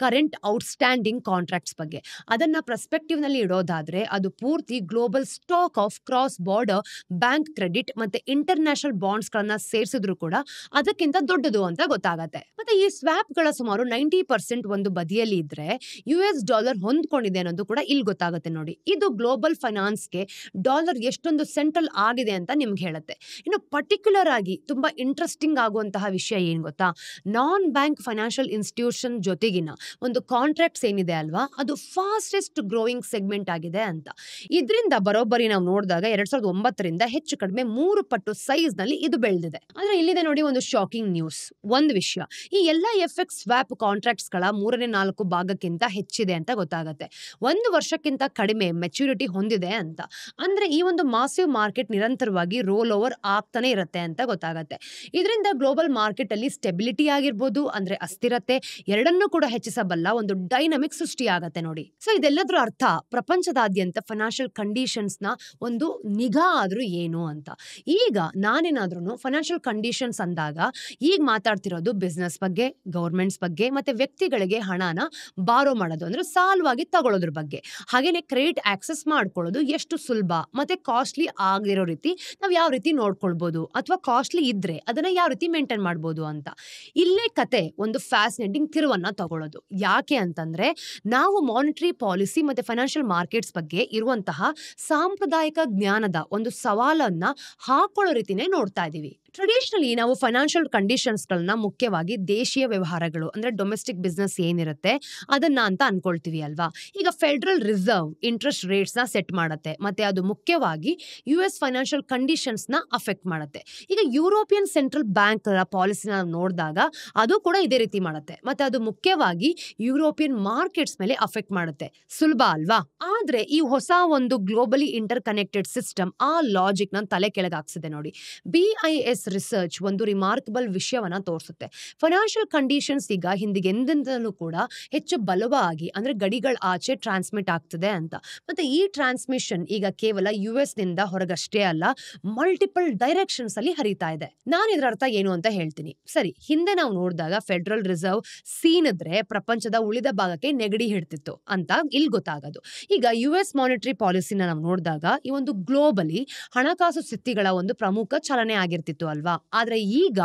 ಕರೆಂಟ್ ಔಟ್ಸ್ಟ್ಯಾಂಡಿಂಗ್ ಕಾಂಟ್ರಾಕ್ಟ್ಸ್ ಬಗ್ಗೆ. ಅದನ್ನ ಪರ್ಸ್ಪೆಕ್ಟಿವ್ ನಲ್ಲಿ ಇಡೋದಾದ್ರೆ ಅದು ಪೂರ್ತಿ global stock of cross border bank credit ಮತ್ತೆ ಇಂಟರ್ನ್ಯಾಷನಲ್ ಬಾಂಡ್ಸ್ ಗಳನ್ನ ಸೇರಿಸಿದ್ರು ಕೂಡ ಅದಕ್ಕಿಂತ ದೊಡ್ಡದು ಅಂತ ಗೊತ್ತಾಗತ್ತೆ. ಮತ್ತೆ ಈ ಸ್ವಾಪ್ ಗಳ ಸುಮಾರು 90% ಒಂದು ಬದಿಯಲ್ಲಿ ಇದ್ರೆ $US ಹೊಂದ್ಕೊಂಡಿದೆ ಅನ್ನೋದು ಕೂಡ ಇಲ್ಲಿ ಗೊತ್ತಾಗುತ್ತೆ ನೋಡಿ. ಇದು ಗ್ಲೋಬಲ್ ಫೈನಾನ್ಸ್ಗೆ ಡಾಲರ್ ಎಷ್ಟೊಂದು ಸೆಂಟ್ರಲ್ ಆಗಿದೆ ಅಂತ ನಿಮ್ಗೆ ಹೇಳುತ್ತೆ. ಇನ್ನು ಪರ್ಟಿಕ್ಯುಲರ್ ಆಗಿ ತುಂಬಾ ಇಂಟ್ರೆಸ್ಟಿಂಗ್ ಆಗುವಂತಹ ವಿಷಯ ಏನ್ ಗೊತ್ತಾ, ನಾನ್ ಬ್ಯಾಂಕ್ ಫೈನಾನ್ಷಿಯಲ್ ಇನ್ಸ್ಟಿಟ್ಯೂಷನ್ ಜೊತೆಗಿನ ಒಂದು ಕಾಂಟ್ರಾಕ್ಟ್ಸ್ ಏನಿದೆ ಅಲ್ವಾ, ಅದು ಫಾಸ್ಟೆಸ್ಟ್ ಗ್ರೋಯಿಂಗ್ ಸೆಗ್ಮೆಂಟ್ ಆಗಿದೆ ಅಂತ. ಇದರಿಂದ ಬರೋಬ್ಬರಿ ನಾವು ನೋಡಿದಾಗ 2009ರಿಂದ ಹೆಚ್ಚು ಕಡಿಮೆ 3 ಪಟ್ಟು ಸೈಜ್ ನಲ್ಲಿ ಇದು ಬೆಳೆದಿದೆ. ಆದ್ರೆ ಇಲ್ಲಿದೆ ನೋಡಿ ಒಂದು ಶಾಕಿಂಗ್ ನ್ಯೂಸ್. ಒಂದು ವಿಷಯ, ಈ ಎಲ್ಲ FX ಸ್ವಾಪ್ ಕಾಂಟ್ರಾಕ್ಟ್ಸ್ ಗಳ 3/4 ಭಾಗಕ್ಕಿಂತ ಹೆಚ್ಚಿದೆ ಅಂತ ಗೊತ್ತಾಗುತ್ತೆ. 1 ವರ್ಷಕ್ಕಿಂತ ಕಡಿಮೆ ಮೆಚುರಿಟಿ ಹೊಂದಿದೆ ಅಂತ. ಅಂದ್ರೆ ಈ ಒಂದು ಮಾಸಿವ್ ಮಾರ್ಕೆಟ್ ನಿರಂತರವಾಗಿ ರೋಲ್ ಓವರ್ ಆಗ್ತಾನೆ ಇರುತ್ತೆ ಅಂತ ಗೊತ್ತಾಗುತ್ತೆ. ಇದರಿಂದ ಗ್ಲೋಬಲ್ ಮಾರ್ಕೆಟ್ ಅಲ್ಲಿ ಸ್ಟೆಬಿಲಿಟಿ ಆಗಿರ್ಬೋದು, ಅಂದ್ರೆ ಅಸ್ಥಿರತೆ ಎರಡನ್ನೂ ಕೂಡ ಹೆಚ್ಚಿಸಬಲ್ಲ ಒಂದು ಡೈನಮಿಕ್ ಸೃಷ್ಟಿಯಾಗತ್ತೆ ನೋಡಿ. ಸೊ ಇದೆಲ್ಲದರ ಅರ್ಥ ಪ್ರಪಂಚದಾದ್ಯಂತ ಫೈನಾನ್ಷಿಯಲ್ ಕಂಡೀಷನ್ಸ್ ನ ಒಂದು ನಿಗಾ ಆದ್ರೂ ಏನು ಅಂತ. ಈಗ ನಾನೇನಾದ್ರೂ ಫೈನಾನ್ಷಿಯಲ್ ಕಂಡೀಷನ್ಸ್ ಅಂದಾಗ ಈಗ ಮಾತಾಡ್ತಿರೋದು ಬಿಸ್ನೆಸ್ ಬಗ್ಗೆ, ಗವರ್ಮೆಂಟ್ಸ್ ಬಗ್ಗೆ, ಮತ್ತೆ ವ್ಯಕ್ತಿಗಳಿಗೆ ಹಣನ ಬಾರೋ ಮಾಡೋದು ಅಂದ್ರೆ ಸಾಲವಾಗಿ ತಗೊಳ್ಳೋದ್ರ ಬಗ್ಗೆ. ಹಾಗೇನೆ ಕ್ರೆಡಿಟ್ ಆಕ್ಸೆಸ್ ಮಾಡ್ಕೊಳ್ಳೋದು ಎಷ್ಟು ಸುಲಭ ಮತ್ತೆ ಕಾಸ್ಟ್ಲಿ ಆಗಿರೋ ರೀತಿ ನಾವು ಯಾವ ರೀತಿ ನೋಡ್ಕೊಳ್ಬಹುದು, ಅಥವಾ ಕಾಸ್ಟ್ಲಿ ಇದ್ರೆ ಅದನ್ನ ಯಾವ ರೀತಿ ಮೇಂಟೈನ್ ಮಾಡ್ಬೋದು ಅಂತ. ಇಲ್ಲೇ ಕತೆ ಒಂದು ಫ್ಯಾಸಿನೇಟಿಂಗ್ ತಿರುವನ್ನ ತಗೊಳ್ಳೋದು. ಯಾಕೆ ಅಂತಂದ್ರೆ ನಾವು ಮಾನಿಟರಿ ಪಾಲಿಸಿ ಮತ್ತೆ ಫೈನಾನ್ಷಿಯಲ್ ಮಾರ್ಕೆಟ್ಸ್ ಬಗ್ಗೆ ಇರುವಂತಹ ಸಾಂಪ್ರದಾಯಿಕ ಜ್ಞಾನದ ಒಂದು ಸವಾಲನ್ನ ಹಾಕೊಳ್ಳೋ ರೀತಿನೇ ನೋಡ್ತಾ ಇದೀವಿ. ಟ್ರೆಡಿಷನಲಿ ನಾವು ಫೈನಾನ್ಷಿಯಲ್ ಕಂಡೀಷನ್ಸ್ ಗಳನ್ನ ಮುಖ್ಯವಾಗಿ ದೇಶೀಯ ವ್ಯವಹಾರಗಳು ಅಂದ್ರೆ ಡೊಮೆಸ್ಟಿಕ್ ಬಿಸ್ನೆಸ್ ಏನಿರುತ್ತೆ ಅದನ್ನ ಅಂತ ಅನ್ಕೊಳ್ತೀವಿ ಅಲ್ವಾ. ಈಗ ಫೆಡರಲ್ ರಿಸರ್ವ್ ಇಂಟ್ರೆಸ್ಟ್ ರೇಟ್ಸ್ ನ ಸೆಟ್ ಮಾಡುತ್ತೆ, ಮತ್ತೆ ಅದು ಮುಖ್ಯವಾಗಿ US ಫೈನಾನ್ಷಿಯಲ್ ಕಂಡೀಷನ್ಸ್ ನ ಅಫೆಕ್ಟ್ ಮಾಡುತ್ತೆ. ಈಗ ಯುರೋಪಿಯನ್ ಸೆಂಟ್ರಲ್ ಬ್ಯಾಂಕ್ ಪಾಲಿಸಿನ ನೋಡಿದಾಗ ಅದು ಕೂಡ ಇದೇ ರೀತಿ ಮಾಡುತ್ತೆ, ಮತ್ತೆ ಅದು ಮುಖ್ಯವಾಗಿ ಯುರೋಪಿಯನ್ ಮಾರ್ಕೆಟ್ಸ್ ಮೇಲೆ ಅಫೆಕ್ಟ್ ಮಾಡುತ್ತೆ. ಸುಲಭ ಅಲ್ವಾ? ಆದ್ರೆ ಈ ಹೊಸ ಒಂದು ಗ್ಲೋಬಲಿ ಇಂಟರ್ ಕನೆಕ್ಟೆಡ್ ಸಿಸ್ಟಮ್ ಆ ಲಾಜಿಕ್ ನ ತಲೆ ಕೆಳಗಾಗ್ಸಿದೆ ನೋಡಿ. BIS ರಿಸರ್ಚ್ ಒಂದು ರಿಮಾರ್ಕಬಲ್ ವಿಷಯವನ್ನ ತೋರಿಸುತ್ತೆ. ಫೈನಾನ್ಷಿಯಲ್ ಕಂಡೀಷನ್ಸ್ ಈಗ ಹಿಂದಿಗೆಂದಿಂದಲೂ ಕೂಡ ಹೆಚ್ಚು ಬಲವಾಗಿ ಅಂದ್ರೆ ಗಡಿಗಳ ಆಚೆ ಟ್ರಾನ್ಸ್ಮಿಟ್ ಆಗ್ತದೆ ಅಂತ. ಮತ್ತೆ ಈ ಟ್ರಾನ್ಸ್ಮಿಷನ್ ಈಗ ಕೇವಲ US ನಿಂದ ಹೊರಗಷ್ಟೇ ಅಲ್ಲ, ಮಲ್ಟಿಪಲ್ ಡೈರೆಕ್ಷನ್ಸ್ ಅಲ್ಲಿ ಹರಿತಾ ಇದೆ. ನಾನು ಇದರ ಅರ್ಥ ಏನು ಅಂತ ಹೇಳ್ತೀನಿ. ಸರಿ, ಹಿಂದೆ ನಾವು ನೋಡಿದಾಗ ಫೆಡರಲ್ ರಿಸರ್ವ್ ಸೀನಿದ್ರೆ ಪ್ರಪಂಚದ ಉಳಿದ ಭಾಗಕ್ಕೆ ನೆಗಡಿ ಹಿಡ್ತಿತ್ತು ಅಂತ ಇಲ್ಲಿ ಗೊತ್ತಾಗೋದು. ಈಗ US ಮಾನಿಟರಿ ಪಾಲಿಸಿನ ನಾವು ನೋಡಿದಾಗ ಈ ಒಂದು ಗ್ಲೋಬಲಿ ಹಣಕಾಸು ಸ್ಥಿತಿಗಳ ಒಂದು ಪ್ರಮುಖ ಚಲನೆ ಆಗಿರ್ತಿತ್ತು ಅಲ್ವಾ. ಆದ್ರೆ ಈಗ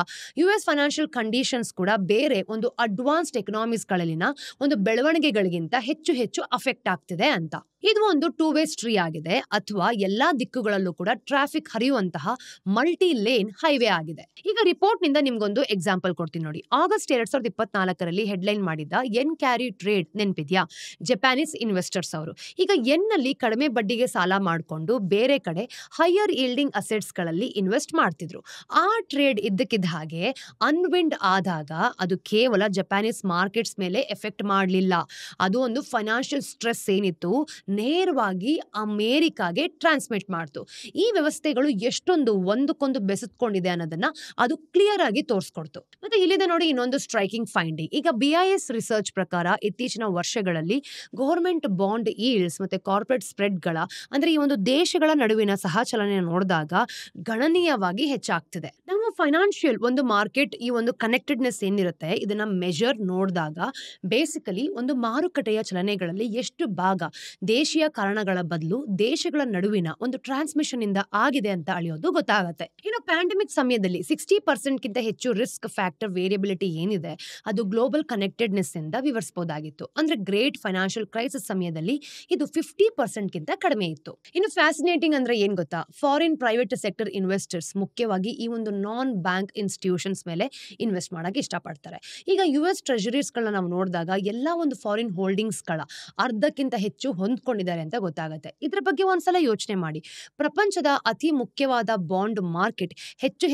US ಫೈನಾನ್ಷಿಯಲ್ ಕಂಡೀಷನ್ಸ್ ಕೂಡ ಬೇರೆ ಒಂದು ಅಡ್ವಾನ್ಸ್ಡ್ ಎಕನಾಮೀಸ್ ಗಳಲ್ಲಿನ ಒಂದು ಬೆಳವಣಿಗೆಗಳಿಗಿಂತ ಹೆಚ್ಚು ಹೆಚ್ಚು ಅಫೆಕ್ಟ್ ಆಗ್ತಿದೆ ಅಂತ. ಇದು ಒಂದು 2 ವೇ ಸ್ಟ್ರೀ ಆಗಿದೆ, ಅಥವಾ ಎಲ್ಲಾ ದಿಕ್ಕುಗಳಲ್ಲೂ ಕೂಡ ಟ್ರಾಫಿಕ್ ಹರಿಯುವಂತಹ ಮಲ್ಟಿ ಲೇನ್ ಹೈವೇ ಆಗಿದೆ. ಈಗ ರಿಪೋರ್ಟ್ ನಿಂದ ನಿಮ್ಗೊಂದು ಎಕ್ಸಾಂಪಲ್ ಕೊಡ್ತೀನಿ ನೋಡಿ. ಆಗಸ್ಟ್ 2024ರಲ್ಲಿ ಹೆಡ್ಲೈನ್ ಮಾಡಿದ್ದ ಎನ್ ಕ್ಯಾರಿ ಟ್ರೇಡ್ ನೆನ್ಪಿದ್ಯಾ? ಜಪಾನೀಸ್ ಇನ್ವೆಸ್ಟರ್ಸ್ ಅವರು ಈಗ ಎನ್ ನಲ್ಲಿ ಕಡಿಮೆ ಬಡ್ಡಿಗೆ ಸಾಲ ಮಾಡಿಕೊಂಡು ಬೇರೆ ಕಡೆ ಹೈಯರ್ ಈಲ್ಡಿಂಗ್ ಅಸೆಟ್ಸ್ ಗಳಲ್ಲಿ ಇನ್ವೆಸ್ಟ್ ಮಾಡ್ತಿದ್ರು. ಆ ಟ್ರೇಡ್ ಇದ್ದಕ್ಕಿದ್ದ ಹಾಗೆ ಅನ್ವಿಂಡ್ ಆದಾಗ ಅದು ಕೇವಲ ಜಪಾನೀಸ್ ಮಾರ್ಕೆಟ್ಸ್ ಮೇಲೆ ಎಫೆಕ್ಟ್ ಮಾಡಲಿಲ್ಲ. ಅದು ಒಂದು ಫೈನಾನ್ಷಿಯಲ್ ಸ್ಟ್ರೆಸ್ ಏನಿತ್ತು ನೇರವಾಗಿ ಅಮೇರಿಕಾಗೆ ಟ್ರಾನ್ಸ್ಮಿಟ್ ಮಾಡ್ತು. ಈ ವ್ಯವಸ್ಥೆಗಳು ಎಷ್ಟೊಂದು ಒಂದಕ್ಕೊಂದು ಬೆಸೆದುಕೊಂಡಿದೆ ಅನ್ನೋದನ್ನ ಅದು ಕ್ಲಿಯರ್ ಆಗಿ ತೋರಿಸ್ಕೊಡ್ತು. ಮತ್ತೆ ಇಲ್ಲಿದೆ ನೋಡಿ ಇನ್ನೊಂದು ಸ್ಟ್ರೈಕಿಂಗ್ ಫೈಂಡಿಂಗ್. ಈಗ BIS ರಿಸರ್ಚ್ ಪ್ರಕಾರ ಇತ್ತೀಚಿನ ವರ್ಷಗಳಲ್ಲಿ ಗವರ್ಮೆಂಟ್ ಬಾಂಡ್ ಈಲ್ಡ್ಸ್ ಮತ್ತೆ ಕಾರ್ಪೊರೇಟ್ ಸ್ಪ್ರೆಡ್ ಗಳ ಅಂದ್ರೆ ಈ ಒಂದು ದೇಶಗಳ ನಡುವಿನ ಸಹಚಲನೆ ನೋಡಿದಾಗ ಗಣನೀಯವಾಗಿ ಹೆಚ್ಚಾಗ್ತಿದೆ. ನಮ್ಮ ಫೈನಾನ್ಷಿಯಲ್ ಒಂದು ಮಾರ್ಕೆಟ್ ಈ ಒಂದು ಕನೆಕ್ಟೆಡ್ನೆಸ್ ಏನಿರುತ್ತೆ ಇದನ್ನ ಮೆಜರ್ ನೋಡಿದಾಗ ಬೇಸಿಕಲಿ ಒಂದು ಮಾರುಕಟ್ಟೆಯ ಚಲನೆಗಳಲ್ಲಿ ಎಷ್ಟು ಭಾಗ ದೇಶೀಯ ಕಾರಣಗಳ ಬದಲು ದೇಶಗಳ ನಡುವಿನ ಒಂದು ಟ್ರಾನ್ಸ್ಮಿಷನ್ ಇಂದ ಆಗಿದೆ ಅಂತ ಅಳಿಯೋದು ಗೊತ್ತಾಗುತ್ತೆ. ಇನ್ನು ಪ್ಯಾಂಡಮಿಕ್ ಸಮಯದಲ್ಲಿ 60% ಗಿಂತ ಹೆಚ್ಚು ರಿಸ್ಕ್ ಫ್ಯಾಕ್ಟರ್ ವೇರಿಯಬಿಲಿಟಿ ಏನಿದೆ ಅದು ಗ್ಲೋಬಲ್ ಕನೆಕ್ಟೆಡ್ನೆಸ್ ಇಂದ ವಿವರಿಸಬಹುದಾಗಿತ್ತು. ಅಂದ್ರೆ ಗ್ರೇಟ್ ಫೈನಾನ್ಷಿಯಲ್ ಕ್ರೈಸಿಸ್ ಸಮಯದಲ್ಲಿ ಇದು 50% ಗಿಂತ ಕಡಿಮೆ ಇತ್ತು. ಇನ್ನು ಫ್ಯಾಸಿನೇಟಿಂಗ್ ಅಂದ್ರೆ ಏನ್ ಗೊತ್ತಾ, ಫಾರಿನ್ ಪ್ರೈವೇಟ್ ಸೆಕ್ಟರ್ ಇನ್ವೆಸ್ಟರ್ಸ್ ಮುಖ್ಯವಾಗಿ ಈ ಒಂದು ನಾನ್ ಬ್ಯಾಂಕ್ ಇನ್ಸ್ಟಿಟ್ಯೂಷನ್ಸ್ ಮೇಲೆ ಇನ್ವೆಸ್ಟ್ ಮಾಡಕ್ಕೆ ಇಷ್ಟಪಡ್ತಾರೆ. ಈಗ US ಟ್ರೆಜರೀಸ್ ಗಳನ್ನ ನಾವು ನೋಡಿದಾಗ ಎಲ್ಲಾ ಒಂದು ಫಾರಿನ್ ಹೋಲ್ಡಿಂಗ್ಸ್ ಗಳ ಅರ್ಧಕ್ಕಿಂತ ಹೆಚ್ಚು ಹೊಂದ್ಕೊಂಡಿದ್ದಾರೆ ಅಂತ ಗೊತ್ತಾಗುತ್ತೆ. ಇದ್ರ ಬಗ್ಗೆ ಒಂದ್ಸಲ ಯೋಚನೆ ಮಾಡಿ. ಪ್ರಪಂಚದ ಅತಿ ಮುಖ್ಯವಾದ ಬಾಂಡ್ ಮಾರ್ಕೆಟ್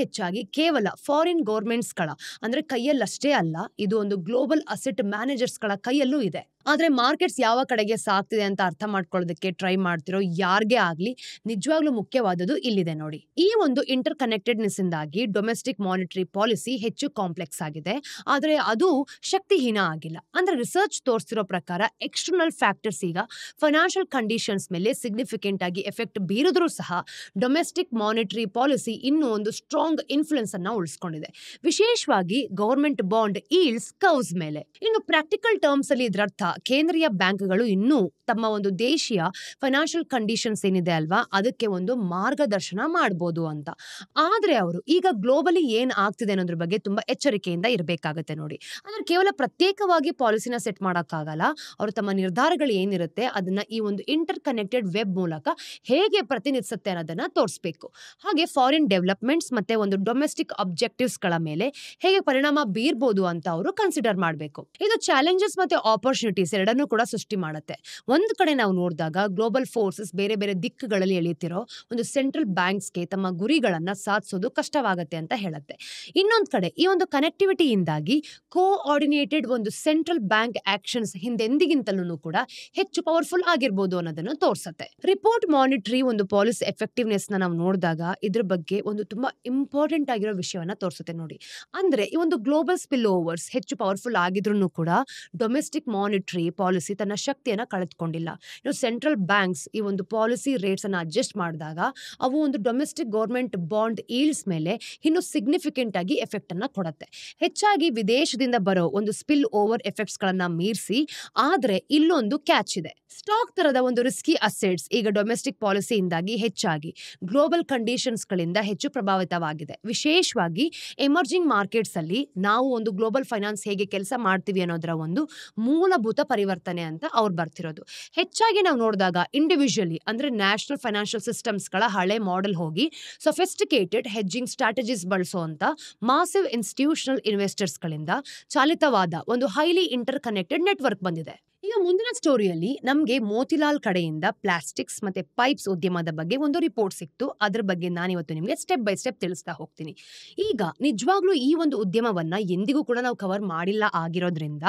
ಹೆಚ್ಚಾಗಿ ಕೇವಲ ಫಾರಿನ್ ಗವರ್ಮೆಂಟ್ಸ್ ಗಳ ಅಂದ್ರೆ ಕೈಯಲ್ಲಷ್ಟೇ ಅಲ್ಲ, ಇದು ಒಂದು ಗ್ಲೋಬಲ್ ಅಸೆಟ್ ಮ್ಯಾನೇಜರ್ಸ್ ಗಳ ಕೈಯಲ್ಲೂ ಇದೆ. ಆದ್ರೆ ಮಾರ್ಕೆಟ್ಸ್ ಯಾವ ಕಡೆಗೆ ಸಾಗ್ತಿದೆ ಅಂತ ಅರ್ಥ ಮಾಡ್ಕೊಳ್ಳೋದಕ್ಕೆ ಟ್ರೈ ಮಾಡ್ತಿರೋ ಯಾರಿಗೇ ಆಗ್ಲಿ ನಿಜವಾಗ್ಲೂ ಮುಖ್ಯವಾದದ್ದು ಇಲ್ಲಿದೆ ನೋಡಿ. ಈ ಒಂದು ಇಂಟರ್ ಕನೆಕ್ಟೆಡ್ನೆಸ್ ಇಂದಾಗಿ ಡೊಮೆಸ್ಟಿಕ್ ಮಾನಿಟರಿ ಪಾಲಿಸಿ ಹೆಚ್ಚು ಕಾಂಪ್ಲೆಕ್ಸ್ ಆಗಿದೆ, ಆದ್ರೆ ಅದು ಶಕ್ತಿಹೀನ ಆಗಿಲ್ಲ. ಅಂದ್ರೆ ರಿಸರ್ಚ್ ತೋರಿಸಿರೋ ಪ್ರಕಾರ ಎಕ್ಸ್ಟರ್ನಲ್ ಫ್ಯಾಕ್ಟರ್ಸ್ ಈಗ ಫೈನಾನ್ಷಿಯಲ್ ಕಂಡೀಷನ್ಸ್ ಮೇಲೆ ಸಿಗ್ನಿಫಿಕೆಂಟ್ ಆಗಿ ಎಫೆಕ್ಟ್ ಬೀರಿದ್ರೂ ಸಹ ಡೊಮೆಸ್ಟಿಕ್ ಮಾನಿಟರಿ ಪಾಲಿಸಿ ಇನ್ನೂ ಒಂದು ಸ್ಟ್ರಾಂಗ್ ಇನ್ಫ್ಲುಯೆನ್ಸ್ ಅನ್ನ ಉಳಿಸ್ಕೊಂಡಿದೆ, ವಿಶೇಷವಾಗಿ ಗವರ್ಮೆಂಟ್ ಬಾಂಡ್ ಈಲ್ಡ್ಸ್ ಕರ್ವ್ಸ್ ಮೇಲೆ. ಇನ್ನು ಪ್ರಾಕ್ಟಿಕಲ್ ಟರ್ಮ್ಸ್ ಅಲ್ಲಿ ಇದರರ್ಥ ಕೇಂದ್ರೀಯ ಬ್ಯಾಂಕ್ಗಳು ಇನ್ನೂ ತಮ್ಮ ಒಂದು ದೇಶೀಯ ಫೈನಾನ್ಷಿಯಲ್ ಕಂಡೀಷನ್ಸ್ ಏನಿದೆ ಅಲ್ವಾ ಅದಕ್ಕೆ ಒಂದು ಮಾರ್ಗದರ್ಶನ ಮಾಡ್ಬೋದು ಅಂತ. ಆದ್ರೆ ಅವರು ಈಗ ಗ್ಲೋಬಲಿ ಏನ್ ಆಗ್ತಿದೆ ಅನ್ನೋದ್ರ ಬಗ್ಗೆ ತುಂಬಾ ಎಚ್ಚರಿಕೆಯಿಂದ ಇರಬೇಕಾಗತ್ತೆ ನೋಡಿ. ಅಂದ್ರೆ ಕೇವಲ ಪ್ರತ್ಯೇಕವಾಗಿ ಪಾಲಿಸಿನ ಸೆಟ್ ಮಾಡೋಕ್ಕಾಗಲ್ಲ. ಅವರು ತಮ್ಮ ನಿರ್ಧಾರಗಳು ಏನಿರುತ್ತೆ ಅದನ್ನ ಈ ಒಂದು ಇಂಟರ್ ಕನೆಕ್ಟೆಡ್ ವೆಬ್ ಮೂಲಕ ಹೇಗೆ ಪ್ರತಿನಿಧಿಸುತ್ತೆ ಅನ್ನೋದನ್ನ ತೋರಿಸಬೇಕು. ಹಾಗೆ ಫಾರಿನ್ ಡೆವಲಪ್ಮೆಂಟ್ಸ್ ಮತ್ತೆ ಒಂದು ಡೊಮೆಸ್ಟಿಕ್ ಅಬ್ಜೆಕ್ಟಿವ್ಸ್ ಗಳ ಮೇಲೆ ಹೇಗೆ ಪರಿಣಾಮ ಬೀರ್ಬೋದು ಅಂತ ಅವರು ಕನ್ಸಿಡರ್ ಮಾಡಬೇಕು. ಇದು ಚಾಲೆಂಜಸ್ ಮತ್ತೆ ಆಪರ್ಚುನಿಟೀಸ್ ಎರಡನ್ನೂ ಕೂಡ ಸೃಷ್ಟಿ ಮಾಡುತ್ತೆ. ಒಂದು ಕಡೆ ನಾವು ನೋಡಿದಾಗ ಗ್ಲೋಬಲ್ ಫೋರ್ಸಸ್ ಬೇರೆ ಬೇರೆ ದಿಕ್ಕುಗಳಲ್ಲಿ ಎಳೀತಿರೋ ಒಂದು ಸೆಂಟ್ರಲ್ ಬ್ಯಾಂಕ್ಸ್ಗೆ ತಮ್ಮ ಗುರಿಗಳನ್ನ ಸಾಧಿಸೋದು ಕಷ್ಟವಾಗುತ್ತೆ ಅಂತ ಹೇಳುತ್ತೆ. ಇನ್ನೊಂದು ಕಡೆ ಈ ಒಂದು ಕನೆಕ್ಟಿವಿಟಿಯಿಂದಾಗಿ ಕೋಆರ್ಡಿನೇಟೆಡ್ ಒಂದು ಸೆಂಟ್ರಲ್ ಬ್ಯಾಂಕ್ ಆಕ್ಷನ್ಸ್ ಹಿಂದೆಂದಿಗಿಂತಲೂ ಕೂಡ ಹೆಚ್ಚು ಪವರ್ಫುಲ್ ಆಗಿರ್ಬೋದು ಅನ್ನೋದನ್ನು ತೋರಿಸುತ್ತೆ. ರಿಪೋರ್ಟ್ ಮಾನಿಟರಿ ಒಂದು ಪಾಲಿಸಿ ಎಫೆಕ್ಟಿವ್ನೆಸ್ ನಾವು ನೋಡಿದಾಗ ಇದ್ರ ಬಗ್ಗೆ ಒಂದು ತುಂಬಾ ಇಂಪಾರ್ಟೆಂಟ್ ಆಗಿರೋ ವಿಷಯವನ್ನ ತೋರಿಸುತ್ತೆ ನೋಡಿ. ಅಂದ್ರೆ ಈ ಒಂದು ಗ್ಲೋಬಲ್ ಸ್ಪಿಲ್ ಓವರ್ಸ್ ಹೆಚ್ಚು ಪವರ್ಫುಲ್ ಆಗಿದ್ರು ಕೂಡ ಡೊಮೆಸ್ಟಿಕ್ ಮಾನಿಟರಿ ಪಾಲಿಸಿ ತನ್ನ ಶಕ್ತಿಯನ್ನ ಕಳೆದುಕೊಂಡಿಲ್ಲ. ಇನ್ನು ಸೆಂಟ್ರಲ್ ಬ್ಯಾಂಕ್ಸ್ ಈ ಒಂದು ಪಾಲಿಸಿ ರೇಟ್ಸ್ ಅನ್ನ ಅಡ್ಜಸ್ಟ್ ಮಾಡಿದಾಗ ಅವು ಒಂದು ಡೊಮೆಸ್ಟಿಕ್ ಗೌರ್ಮೆಂಟ್ ಬಾಂಡ್ ಈಲ್ಡ್ಸ್ ಮೇಲೆ ಇನ್ನು ಸಿಗ್ನಿಫಿಕೆಂಟ್ ಆಗಿ ಎಫೆಕ್ಟ್ ಅನ್ನ ಕೊಡುತ್ತೆ. ಹೆಚ್ಚಾಗಿ ವಿದೇಶದಿಂದ ಬರೋ ಒಂದು ಸ್ಪಿಲ್ ಓವರ್ ಎಫೆಕ್ಟ್ಸ್ ಗಳನ್ನ ಮೀರಿಸಿ. ಆದ್ರೆ ಇಲ್ಲೊಂದು ಕ್ಯಾಚ್ ಇದೆ. ಸ್ಟಾಕ್ ತರದ ಒಂದು ರಿಸ್ಕಿ ಅಸೆಟ್ಸ್ ಈಗ ಡೊಮೆಸ್ಟಿಕ್ ಪಾಲಿಸಿಯಿಂದಾಗಿ ಹೆಚ್ಚಾಗಿ ಗ್ಲೋಬಲ್ ಕಂಡೀಷನ್ಸ್ ಗಳಿಂದ ಹೆಚ್ಚು ಪ್ರಭಾವಿತವಾಗಿದೆ. ವಿಶೇಷವಾಗಿ ಎಮರ್ಜಿಂಗ್ ಮಾರ್ಕೆಟ್ಸ್ ಅಲ್ಲಿ ನಾವು ಒಂದು ಗ್ಲೋಬಲ್ ಫೈನಾನ್ಸ್ ಹೇಗೆ ಕೆಲಸ ಮಾಡ್ತೀವಿ ಅನ್ನೋದರ ಒಂದು ಮೂಲಭೂತ ಪರಿವರ್ತನೆ ಅಂತ ಅವ್ರು ಬರ್ತಿರೋದು. ಹೆಚ್ಚಾಗಿ ನಾವು ನೋಡಿದಾಗ ಇಂಡಿವಿಜುವಲಿ ಅಂದ್ರೆ ನ್ಯಾಷನಲ್ ಫೈನಾನ್ಷಿಯಲ್ ಸಿಸ್ಟಮ್ಸ್ ಗಳ ಹಳೆ ಮಾಡೆಲ್ ಹೋಗಿ ಸೊಫಿಸ್ಟಿಕೇಟೆಡ್ ಹೆಡ್ಜಿಂಗ್ ಸ್ಟ್ರಾಟಜೀಸ್ ಬಳಸುವಂತ ಮಾಸಿವ್ ಇನ್ಸ್ಟಿಟ್ಯೂಷನಲ್ ಇನ್ವೆಸ್ಟರ್ಸ್ ಗಳಿಂದ ಚಾಲಿತವಾದ ಒಂದು ಹೈಲಿ ಇಂಟರ್ ಕನೆಕ್ಟೆಡ್ ನೆಟ್ವರ್ಕ್ ಬಂದಿದೆ. ಈಗ ಮುಂದಿನ ಸ್ಟೋರಿಯಲ್ಲಿ ನಮಗೆ ಮೋತಿಲಾಲ್ ಕಡೆಯಿಂದ ಪ್ಲಾಸ್ಟಿಕ್ಸ್ ಮತ್ತೆ ಪೈಪ್ಸ್ ಉದ್ಯಮದ ಬಗ್ಗೆ ಒಂದು ರಿಪೋರ್ಟ್ ಸಿಕ್ತು. ಅದ್ರ ಬಗ್ಗೆ ನಾನಿವತ್ತು ನಿಮಗೆ ಸ್ಟೆಪ್ ಬೈ ಸ್ಟೆಪ್ ತಿಳಿಸ್ತಾ ಹೋಗ್ತೀನಿ. ಈಗ ನಿಜವಾಗ್ಲೂ ಈ ಒಂದು ಉದ್ಯಮವನ್ನ ಎಂದಿಗೂ ಕೂಡ ನಾವು ಕವರ್ ಮಾಡಿಲ್ಲ ಆಗಿರೋದ್ರಿಂದ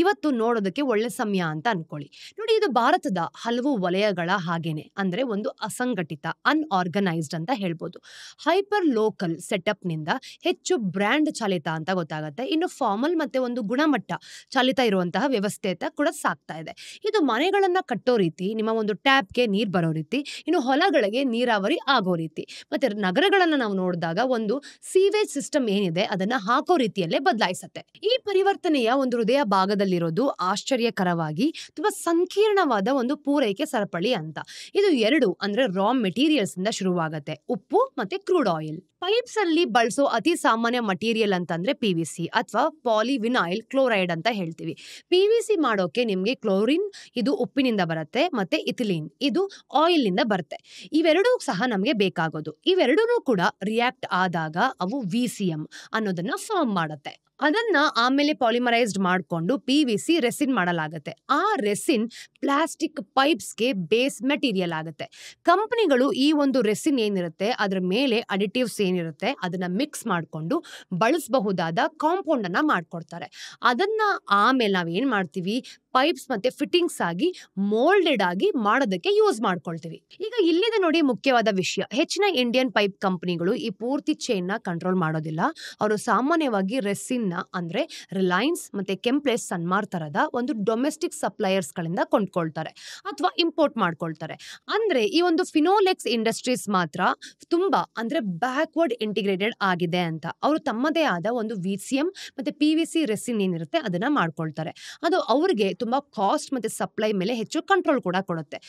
ಇವತ್ತು ನೋಡೋದಕ್ಕೆ ಒಳ್ಳೆ ಸಮಯ ಅಂತ ಅನ್ಕೊಳ್ಳಿ. ನೋಡಿ, ಇದು ಭಾರತದ ಹಲವು ವಲಯಗಳ ಹಾಗೇನೆ ಅಂದ್ರೆ ಒಂದು ಅಸಂಘಟಿತ ಅನ್ಆರ್ಗನೈಸ್ಡ್ ಅಂತ ಹೇಳ್ಬೋದು. ಹೈಪರ್ ಲೋಕಲ್ ಸೆಟಪ್ ನಿಂದ ಹೆಚ್ಚು ಬ್ರ್ಯಾಂಡ್ ಚಾಲಿತ ಅಂತ ಗೊತ್ತಾಗುತ್ತೆ. ಇನ್ನು ಫಾರ್ಮಲ್ ಮತ್ತೆ ಒಂದು ಗುಣಮಟ್ಟ ಚಾಲಿತ ಇರುವಂತಹ ವ್ಯವಸ್ಥೆ ಅಂತ ಕೂಡ ಇದೆ. ಇದು ಮನೆಗಳನ್ನ ಕಟ್ಟೋ ರೀತಿ, ನಿಮ್ಮ ಒಂದು ಟ್ಯಾಪ್ಗೆ ನೀರ್ ಬರೋ ರೀತಿ, ಇನ್ನು ಹೊಲಗಳಿಗೆ ನೀರಾವರಿ ಆಗೋ ರೀತಿ, ಮತ್ತೆ ನಗರಗಳನ್ನ ನಾವು ನೋಡಿದಾಗ ಒಂದು ಸೀವೇಜ್ ಸಿಸ್ಟಮ್ ಏನಿದೆ ಅದನ್ನ ಹಾಕೋ ರೀತಿಯಲ್ಲೇ ಬದಲಾಯಿಸುತ್ತೆ. ಈ ಪರಿವರ್ತನೆಯ ಒಂದು ಹೃದಯ ಭಾಗದಲ್ಲಿರೋದು ಆಶ್ಚರ್ಯಕರವಾಗಿ ತುಂಬಾ ಸಂಕೀರ್ಣವಾದ ಒಂದು ಪೂರೈಕೆ ಸರಪಳಿ ಅಂತ. ಇದು ಎರಡು ಅಂದ್ರೆ ರಾ ಮೆಟೀರಿಯಲ್ಸ್ ಇಂದ ಶುರುವಾಗುತ್ತೆ, ಉಪ್ಪು ಮತ್ತೆ ಕ್ರೂಡ್ ಆಯಿಲ್. ಪೈಪ್ಸ್ ಅಲ್ಲಿ ಬಳಸೋ ಅತಿ ಸಾಮಾನ್ಯ ಮಟೀರಿಯಲ್ ಅಂತಂದ್ರೆ PVC ಅಥವಾ ಪಾಲಿವಿನೈಲ್ ಕ್ಲೋರೈಡ್ ಅಂತ ಹೇಳ್ತೀವಿ. PVC ಮಾಡೋಕೆ ನಿಮ್ಗೆ ಕ್ಲೋರಿನ್ ಇದು ಉಪ್ಪಿನಿಂದ ಬರುತ್ತೆ, ಮತ್ತೆ ಇಥಿಲೀನ್ ಇದು ಆಯಿಲ್ ನಿಂದ ಬರುತ್ತೆ. ಇವೆರಡೂ ಸಹ ನಮ್ಗೆ ಬೇಕಾಗೋದು. ಇವೆರಡೂ ಕೂಡ ರಿಯಾಕ್ಟ್ ಆದಾಗ ಅವು VCM ಅನ್ನೋದನ್ನ ಫಾರ್ಮ್ ಮಾಡುತ್ತೆ. ಅದನ್ನ ಆಮೇಲೆ ಪಾಲಿಮರೈಸ್ಡ್ ಮಾಡಿಕೊಂಡು PVC ರೆಸಿನ್ ಮಾಡಲಾಗುತ್ತೆ. ಆ ರೆಸಿನ್ ಪ್ಲಾಸ್ಟಿಕ್ ಪೈಪ್ಸ್ಗೆ ಬೇಸ್ ಮೆಟೀರಿಯಲ್ ಆಗುತ್ತೆ. ಕಂಪನಿಗಳು ಈ ಒಂದು ರೆಸಿನ್ ಏನಿರುತ್ತೆ ಅದ್ರ ಮೇಲೆ ಅಡಿಟಿವ್ಸ್ ಏನಿರುತ್ತೆ ಅದನ್ನ ಮಿಕ್ಸ್ ಮಾಡಿಕೊಂಡು ಬಳಸಬಹುದಾದ ಕಾಂಪೌಂಡ್ ಅನ್ನ ಮಾಡ್ಕೊಡ್ತಾರೆ. ಅದನ್ನ ಆಮೇಲೆ ನಾವೇನ್ ಮಾಡ್ತೀವಿ, ಪೈಪ್ಸ್ ಮತ್ತೆ ಫಿಟ್ಟಿಂಗ್ಸ್ ಆಗಿ ಮೋಲ್ಡೆಡ್ ಆಗಿ ಮಾಡೋದಕ್ಕೆ ಯೂಸ್ ಮಾಡ್ಕೊಳ್ತೀವಿ. ಈಗ ಇಲ್ಲಿದೆ ನೋಡಿ ಮುಖ್ಯವಾದ ವಿಷಯ. ಹೆಚ್ಚಿನ ಇಂಡಿಯನ್ ಪೈಪ್ ಕಂಪನಿಗಳು ಈ ಪೂರ್ತಿ ಚೈನ್ ನ ಕಂಟ್ರೋಲ್ ಮಾಡೋದಿಲ್ಲ. ಅವರು ಸಾಮಾನ್ಯವಾಗಿ ರೆಸಿನ್ ನ ಅಂದ್ರೆ ರಿಲಯನ್ಸ್ ಮತ್ತೆ ಕೆಂಪ್ಲೆಸ್ ಸನ್ಮಾರ್ ತರದ ಒಂದು ಡೊಮೆಸ್ಟಿಕ್ ಸಪ್ಲೈಯರ್ಸ್ ಗಳಿಂದ ಕೊಂಡ್ಕೊಳ್ತಾರೆ ಅಥವಾ ಇಂಪೋರ್ಟ್ ಮಾಡ್ಕೊಳ್ತಾರೆ. ಅಂದ್ರೆ ಈ ಒಂದು ಫಿನೋಲೆಕ್ಸ್ ಇಂಡಸ್ಟ್ರೀಸ್ ಮಾತ್ರ ತುಂಬಾ ಅಂದ್ರೆ ಬ್ಯಾಕ್ವರ್ಡ್ ಇಂಟಿಗ್ರೇಟೆಡ್ ಆಗಿದೆ ಅಂತ. ಅವರು ತಮ್ಮದೇ ಆದ ಒಂದು VCM ಮತ್ತೆ PVC ರೆಸಿನ್ ಏನಿರುತ್ತೆ ಅದನ್ನ ಮಾಡ್ಕೊಳ್ತಾರೆ. ಅದು ಅವ್ರಿಗೆ ತುಂಬಾ ಕಾಸ್ಟ್ ಮತ್ತೆ ಸಪ್ಲೈ ಮೇಲೆ ಹೆಚ್ಚು ಕಂಟ್ರೋಲ್ ಕೂಡ ಕೊಡುತ್ತೆ.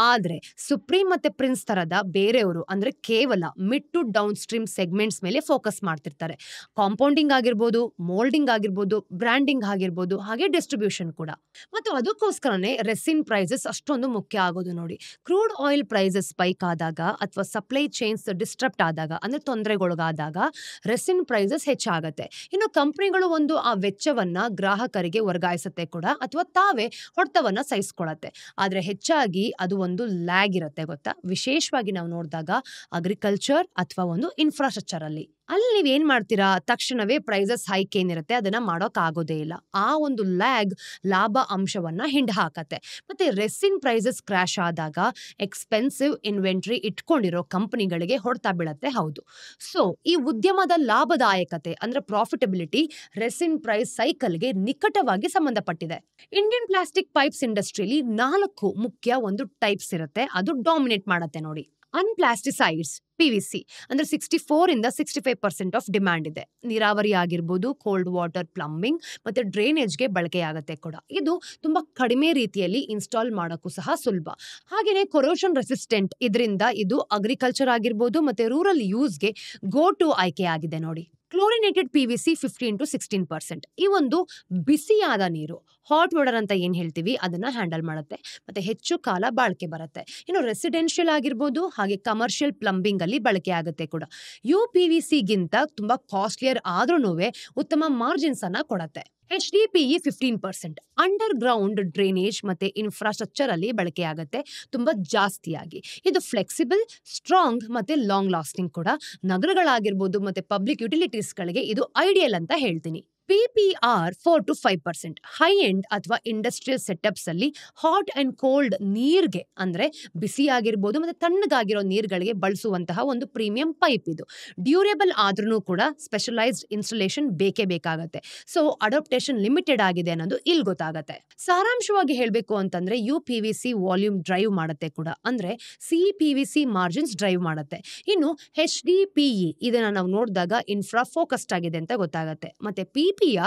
ಆದ್ರೆ ಸುಪ್ರೀಂ ಮತ್ತೆ ಪ್ರಿನ್ಸ್ ತರದ ಬೇರೆಯವರು ಅಂದ್ರೆ ಕೇವಲ mid to downstream segments ಮೇಲೆ ಫೋಕಸ್ ಮಾಡ್ತಿರ್ತಾರೆ. ಕಾಂಪೌಂಡಿಂಗ್ ಆಗಿರ್ಬೋದು, ಮೋಲ್ಡಿಂಗ್ ಆಗಿರ್ಬೋದು, ಬ್ರ್ಯಾಂಡಿಂಗ್ ಆಗಿರ್ಬೋದು, ಹಾಗೆ ಡಿಸ್ಟ್ರಿಬ್ಯೂಷನ್ ಕೂಡ. ಮತ್ತು ಅದಕ್ಕೋಸ್ಕರನೇ ರೆಸಿನ್ ಪ್ರೈಸಸ್ ಅಷ್ಟೊಂದು ಮುಖ್ಯ ಆಗೋದು ನೋಡಿ. ಕ್ರೂಡ್ ಆಯಿಲ್ ಪ್ರೈಸಸ್ ಸ್ಪೈಕ್ ಆದಾಗ ಅಥವಾ ಸಪ್ಲೈ ಚೈನ್ಸ್ ಡಿಸ್ಟ್ರಪ್ಟ್ ಆದಾಗ ಅಂದ್ರೆ ತೊಂದರೆಗೊಳಗಾದಾಗ ರೆಸಿನ್ ಪ್ರೈಸಸ್ ಹೆಚ್ಚಾಗತ್ತೆ. ಇನ್ನು ಕಂಪನಿಗಳು ಒಂದು ಆ ವೆಚ್ಚವನ್ನ ಗ್ರಾಹಕರಿಗೆ ವರ್ಗಾಯಿಸುತ್ತೆ ಕೂಡ ಅಥವಾ ತಾವೇ ಹೊಡೆತವನ್ನ ಸಹಿಸ್ಕೊಳತ್ತೆ. ಆದ್ರೆ ಹೆಚ್ಚಾಗಿ ಅದು ಒಂದು ಲ್ಯಾಗ್ ಇರುತ್ತೆ ಗೊತ್ತಾ. ವಿಶೇಷವಾಗಿ ನಾವು ನೋಡಿದಾಗ ಅಗ್ರಿಕಲ್ಚರ್ ಅಥವಾ ಒಂದು ಇನ್ಫ್ರಾಸ್ಟ್ರಕ್ಚರ್ ಅಲ್ಲಿ ನೀವೇನ್ ಮಾಡ್ತೀರಾ, ತಕ್ಷಣವೇ ಪ್ರೈಸಸ್ ಹೈಕ್ ಏನಿರುತ್ತೆ ಅದನ್ನ ಮಾಡೋಕ್ ಆಗೋದೇ ಇಲ್ಲ. ಆ ಒಂದು ಲ್ಯಾಗ್ ಲಾಭ ಅಂಶವನ್ನ ಹಿಂಡ್ ಹಾಕತ್ತೆ. ಮತ್ತೆ ರೆಸಿನ್ ಪ್ರೈಸಸ್ ಕ್ರಾಶ್ ಆದಾಗ ಎಕ್ಸ್ಪೆನ್ಸಿವ್ ಇನ್ವೆಂಟ್ರಿ ಇಟ್ಕೊಂಡಿರೋ ಕಂಪನಿಗಳಿಗೆ ಹೊಡೆತ ಬೀಳತ್ತೆ. ಹೌದು. ಸೊ ಈ ಉದ್ಯಮದ ಲಾಭದಾಯಕತೆ ಅಂದ್ರೆ ಪ್ರಾಫಿಟಬಿಲಿಟಿ ರೆಸಿನ್ ಪ್ರೈಸ್ ಸೈಕಲ್ಗೆ ನಿಕಟವಾಗಿ ಸಂಬಂಧಪಟ್ಟಿದೆ. ಇಂಡಿಯನ್ ಪ್ಲಾಸ್ಟಿಕ್ ಪೈಪ್ಸ್ ಇಂಡಸ್ಟ್ರಿಯಲ್ಲಿ 4 ಮುಖ್ಯ ಒಂದು ಟೈಪ್ಸ್ ಇರುತ್ತೆ, ಅದು ಡಾಮಿನೇಟ್ ಮಾಡತ್ತೆ ನೋಡಿ. ಅನ್ಪ್ಲಾಸ್ಟಿಸೈಡ್ಸ್ PVC ಅಂದ್ರೆ 64 ಇಂದ 65% ಆಫ್ ಡಿಮ್ಯಾಂಡ್ ಇದೆ. ನೀರಾವರಿ ಆಗಿರ್ಬೋದು, ಕೋಲ್ಡ್ ವಾಟರ್ ಪ್ಲಂಬಿಂಗ್ ಮತ್ತೆ ಡ್ರೈನೇಜ್ಗೆ ಬಳಕೆಯಾಗತ್ತೆ ಕೂಡ. ಇದು ತುಂಬಾ ಕಡಿಮೆ ರೀತಿಯಲ್ಲಿ ಇನ್ಸ್ಟಾಲ್ ಮಾಡೋಕ್ಕೂ ಸಹ ಸುಲಭ. ಹಾಗೆಯೇ ಕೊರೋಷನ್ ರೆಸಿಸ್ಟೆಂಟ್, ಇದರಿಂದ ಇದು ಅಗ್ರಿಕಲ್ಚರ್ ಆಗಿರ್ಬೋದು ಮತ್ತೆ ರೂರಲ್ ಯೂಸ್ಗೆ ಗೋ ಟು ಆಯ್ಕೆ ಆಗಿದೆ ನೋಡಿ. Chlorinated PVC 15 to 16%. ಈ ಒಂದು ಬಿಸಿಯಾದ ನೀರು, ಹಾಟ್ ವಾಟರ್ ಅಂತ ಏನ್ ಹೇಳ್ತೀವಿ, ಅದನ್ನ ಹ್ಯಾಂಡಲ್ ಮಾಡುತ್ತೆ ಮತ್ತೆ ಹೆಚ್ಚು ಕಾಲ ಬಾಳಿಕೆ ಬರುತ್ತೆ. ಇನ್ನು ರೆಸಿಡೆನ್ಷಿಯಲ್ ಆಗಿರ್ಬೋದು ಹಾಗೆ ಕಮರ್ಷಿಯಲ್ ಪ್ಲಂಬಿಂಗ್ ಅಲ್ಲಿ ಬಳಕೆ ಆಗುತ್ತೆ ಕೂಡ. UPVC ಗಿಂತ ತುಂಬಾ ಕಾಸ್ಟ್ಲಿಯರ್ ಆದ್ರೂ ಉತ್ತಮ ಮಾರ್ಜಿನ್ಸ್ ಅನ್ನ ಕೊಡುತ್ತೆ. HDPE 15%. ಅಂಡರ್ ಗ್ರೌಂಡ್ ಡ್ರೈನೇಜ್ ಮತ್ತೆ ಇನ್ಫ್ರಾಸ್ಟ್ರಕ್ಚರ್ ಅಲ್ಲಿ ಬಳಕೆ ಆಗುತ್ತೆ ತುಂಬಾ ಜಾಸ್ತಿಯಾಗಿ. ಇದು ಫ್ಲೆಕ್ಸಿಬಲ್, ಸ್ಟ್ರಾಂಗ್ ಮತ್ತೆ ಲಾಂಗ್ ಲಾಸ್ಟಿಂಗ್ ಕೂಡ. ನಗರಗಳಾಗಿರ್ಬೋದು ಮತ್ತೆ ಪಬ್ಲಿಕ್ ಯುಟಿಲಿಟೀಸ್ಗಳಿಗೆ ಇದು ಐಡಿಯಲ್ ಅಂತ ಹೇಳ್ತೀನಿ. PPR 4 to 5%. ಹೈ ಎಂಡ್ ಅಥವಾ ಇಂಡಸ್ಟ್ರಿಯಲ್ ಸೆಟಪ್ಸ್ ಅಲ್ಲಿ ಹಾಟ್ ಅಂಡ್ ಕೋಲ್ಡ್ ನೀರ್ಗೆ ಅಂದ್ರೆ ಬಿಸಿ ಆಗಿರ್ಬೋದು ಮತ್ತೆ ತಣ್ಣಗಾಗಿರೋ ನೀರ್ಗಳಿಗೆ ಬಳಸುವಂತಹ ಒಂದು ಪ್ರೀಮಿಯಂ ಪೈಪ್ ಇದು. ಡ್ಯೂರೇಬಲ್ ಆದ್ರೂ ಕೂಡ ಸ್ಪೆಷಲೈಸ್ಡ್ ಇನ್ಸ್ಟಾಲೇಷನ್ ಬೇಕೇ ಬೇಕಾಗತ್ತೆ. ಸೊ ಅಡಾಪ್ಟೇಷನ್ ಲಿಮಿಟೆಡ್ ಆಗಿದೆ ಅನ್ನೋದು ಇಲ್ಲಿ ಗೊತ್ತಾಗತ್ತೆ. ಸಾರಾಂಶವಾಗಿ ಹೇಳ್ಬೇಕು ಅಂತಂದ್ರೆ UPVC ವಾಲ್ಯೂಮ್ ಡ್ರೈವ್ ಮಾಡುತ್ತೆ ಕೂಡ, ಅಂದ್ರೆ CPVC ಮಾರ್ಜಿನ್ಸ್ ಡ್ರೈವ್ ಮಾಡುತ್ತೆ. ಇನ್ನು HDPE ಇದನ್ನ ನಾವು ನೋಡಿದಾಗ ಇನ್ಫ್ರಾ ಫೋಕಸ್ಡ್ ಆಗಿದೆ ಅಂತ ಗೊತ್ತಾಗತ್ತೆ. ಮತ್ತೆ PPR